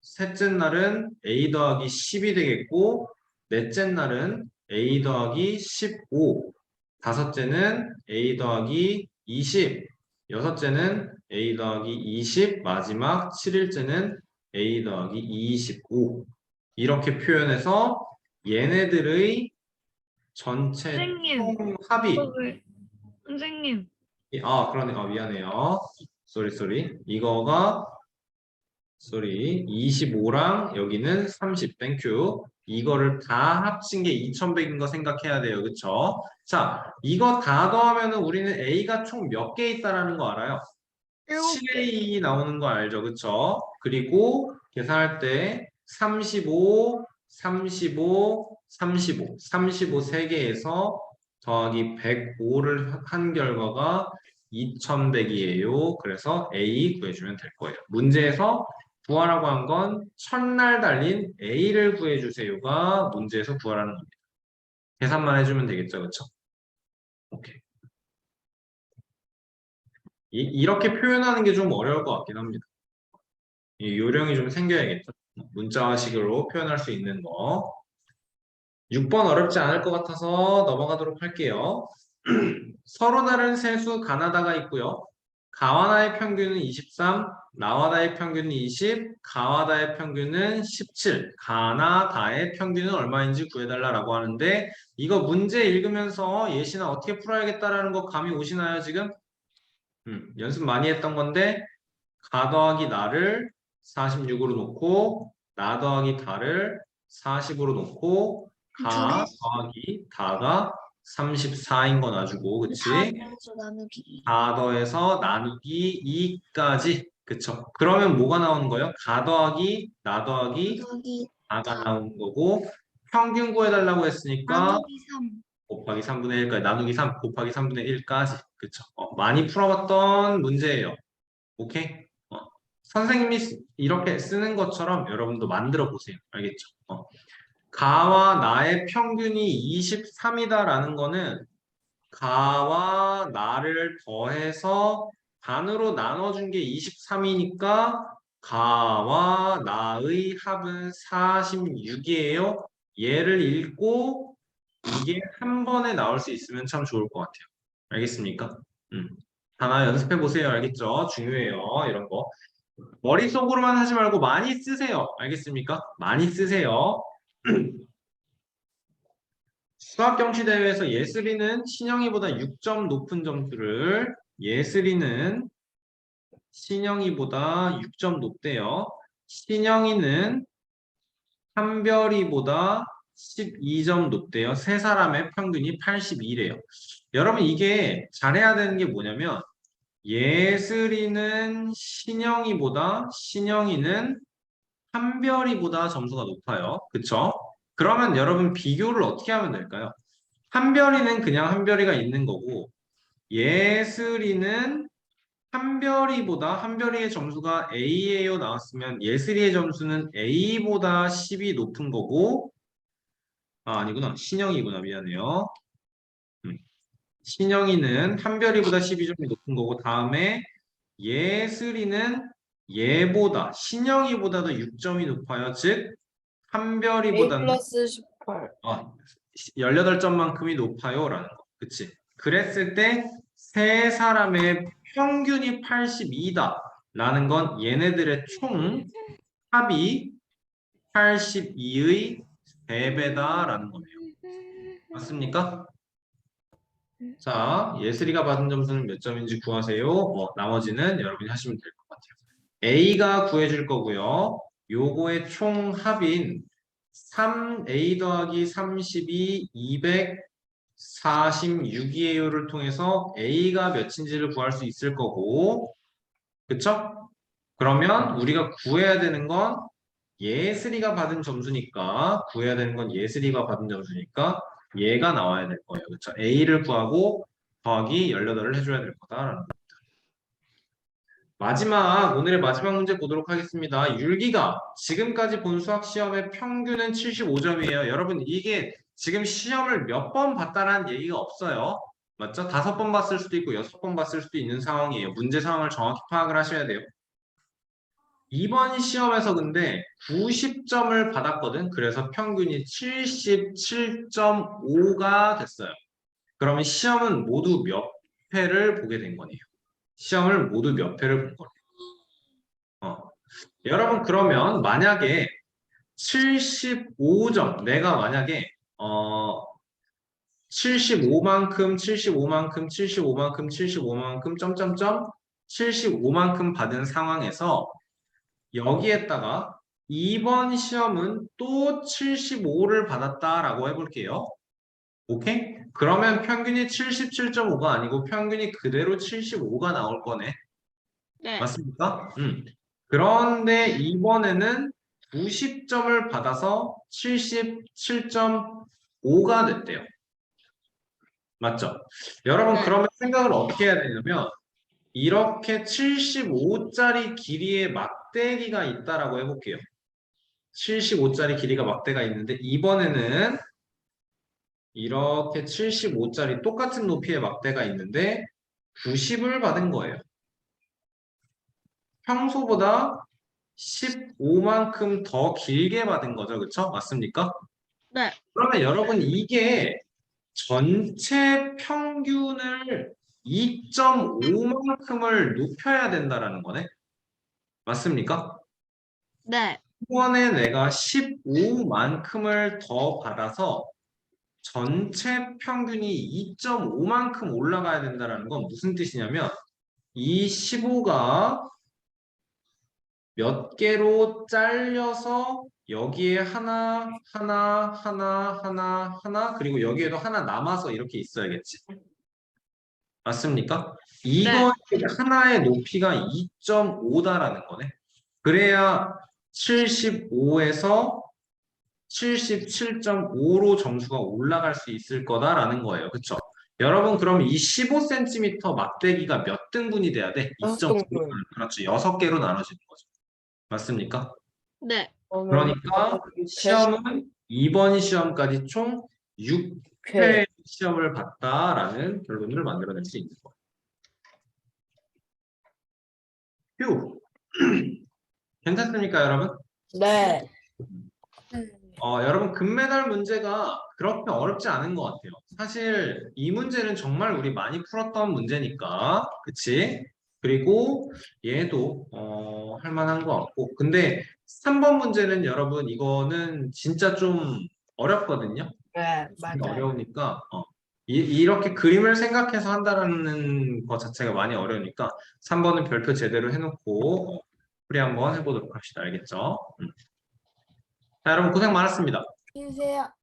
셋째 날은 A 더하기 10이 되겠고 넷째 날은 A 더하기 15 다섯째는 A 더하기 20 여섯째는 A 더하기 20 마지막 7일째는 A 더하기 25 이렇게 표현해서 얘네들의 전체 선생님, 총 합이 선생님, 그러네. 미안해요. 쏘리. 이거가 25랑 여기는 30. 땡큐. 이거를 다 합친 게 2100인 거 생각해야 돼요. 그쵸? 자, 이거 다 더하면은 우리는 A가 총 몇 개 있다라는 거 알아요? 7A 나오는 거 알죠? 그쵸? 그리고 계산할 때 35, 3개에서 더하기 105를 한 결과가 2100이에요. 그래서 A 구해주면 될 거예요. 문제에서 구하라고 한 건 첫날 달린 A를 구해주세요가 문제에서 구하라는 겁니다. 계산만 해주면 되겠죠, 그쵸? 오케이. 이렇게 표현하는 게 좀 어려울 것 같긴 합니다. 이 요령이 좀 생겨야겠죠. 문자식으로 표현할 수 있는 거. 6번 어렵지 않을 것 같아서 넘어가도록 할게요. 서로 다른 세수 가나다가 있고요. 가와나의 평균은 23, 나와다의 평균은 20, 가와다의 평균은 17, 가나다의 평균은 얼마인지 구해달라고 하는데 이거 문제 읽으면서 예시나 어떻게 풀어야겠다라는 거 감이 오시나요, 지금? 연습 많이 했던 건데 가 더하기 나를 46으로 놓고 나 더하기 다를 40으로 놓고 가 더하기 다가 34인 거 놔주고 그치? 가 더해서 나누기 2까지 그쵸? 그러면 뭐가 나오는 거예요? 가 더하기 나 더하기 다가 나오는 거고 평균 구해달라고 했으니까 곱하기 3분의 1까지 나누기 3 곱하기 3분의 1까지 그쵸? 많이 풀어봤던 문제예요. 오케이? 선생님이 이렇게 쓰는 것처럼 여러분도 만들어 보세요. 알겠죠? 가와 나의 평균이 23이다라는 거는 가와 나를 더해서 반으로 나눠준 게 23이니까 가와 나의 합은 46이에요. 얘를 읽고 이게 한 번에 나올 수 있으면 참 좋을 것 같아요. 알겠습니까? 하나 연습해 보세요. 알겠죠? 중요해요. 이런 거. 머릿속으로만 하지 말고 많이 쓰세요. 알겠습니까? 많이 쓰세요. 수학경시대회에서 예슬이는 신영이보다 6점 높은 점수를 예슬이는 신영이보다 6점 높대요. 신영이는 한별이보다 12점 높대요. 세 사람의 평균이 82래요. 여러분 이게 잘해야 되는 게 뭐냐면 예슬이는 신영이는 한별이보다 점수가 높아요. 그쵸? 그러면 여러분 비교를 어떻게 하면 될까요? 한별이는 그냥 한별이가 있는 거고 예슬이는 한별이의 점수가 A예요 나왔으면 예슬이의 점수는 A보다 10이 높은 거고 아니구나. 신영이구나. 미안해요. 신영이는 한별이보다 12점이 높은 거고 다음에 예슬이는 신영이보다도 6점이 높아요. 즉 A 한별이보다는 플러스 18. 18점만큼이 높아요 라는 거. 그치? 그랬을 때 세 사람의 평균이 82다 라는 건 얘네들의 총 합이 82의 3배다 라는 거네요. 맞습니까? 자, 예슬이가 받은 점수는 몇 점인지 구하세요. 나머지는 여러분이 하시면 될 것 같아요. A가 구해줄 거고요. 요거의 총 합인 3A 더하기 32, 246이에요를 통해서 A가 몇인지를 구할 수 있을 거고, 그쵸? 그러면 우리가 구해야 되는 건 예슬이가 받은 점수니까, 구해야 되는 건 예슬이가 받은 점수니까 얘가 나와야 될 거예요. 그쵸? A를 구하고 더하기 18을 해줘야 될 거다라는 거. 오늘의 마지막 문제 보도록 하겠습니다. 율기가 지금까지 본 수학 시험의 평균은 75점이에요. 여러분, 이게 지금 시험을 몇 번 봤다라는 얘기가 없어요. 맞죠? 5번 봤을 수도 있고 6번 봤을 수도 있는 상황이에요. 문제 상황을 정확히 파악을 하셔야 돼요. 이번 시험에서 근데 90점을 받았거든. 그래서 평균이 77.5가 됐어요. 그러면 시험은 모두 몇 회를 보게 된 거네요. 시험을 모두 몇 회를 본 거네요. 여러분 그러면 만약에 75점 내가 만약에 75만큼 점점점 75만큼 받은 상황에서 여기에다가 이번 시험은 또 75를 받았다라고 해볼게요. 오케이? 그러면 평균이 77.5가 아니고 평균이 그대로 75가 나올 거네. 네. 맞습니까? 그런데 이번에는 90점을 받아서 77.5가 됐대요. 맞죠? 여러분 네. 그러면 생각을 어떻게 해야 되냐면 이렇게 75짜리 길이의 막대기가 있다라고 해볼게요. 75짜리 길이가 막대가 있는데 이번에는 이렇게 75짜리 똑같은 높이의 막대가 있는데 90을 받은 거예요. 평소보다 15만큼 더 길게 받은 거죠. 그쵸? 맞습니까? 네. 그러면 여러분 이게 전체 평균을 2.5만큼을 높여야 된다라는 거네. 맞습니까? 네. 이번에 내가 15만큼을 더 받아서 전체 평균이 2.5만큼 올라가야 된다라는 건 무슨 뜻이냐면 이 15가 몇 개로 잘려서 여기에 하나 그리고 여기에도 하나 남아서 이렇게 있어야겠지. 맞습니까? 이거 하나의 높이가 2.5다라는 거네. 그래야 75에서 77.5로 점수가 올라갈 수 있을 거다라는 거예요. 그쵸? 여러분 그럼 이 15cm 막대기가 몇 등분이 돼야 돼? 2.5. 그렇죠. 6개로 나눠지는 거죠. 맞습니까? 네. 그러니까 시험은 이번 시험까지 총 6회 시험을 봤다라는 결론을 만들어낼 수 있는 거예요. 휴. 괜찮습니까, 여러분? 네. 여러분 금메달 문제가 그렇게 어렵지 않은 것 같아요. 사실 이 문제는 정말 우리 많이 풀었던 문제니까, 그치? 그리고 얘도 할 만한 것 같고. 근데 3번 문제는 여러분 이거는 진짜 좀 어렵거든요. 네, 맞아요. 어려우니까 이렇게 그림을 생각해서 한다는 것 자체가 많이 어려우니까 3번은 별표 제대로 해놓고 풀이 한번 해보도록 합시다. 알겠죠? 자, 여러분 고생 많았습니다. 안녕히 계세요.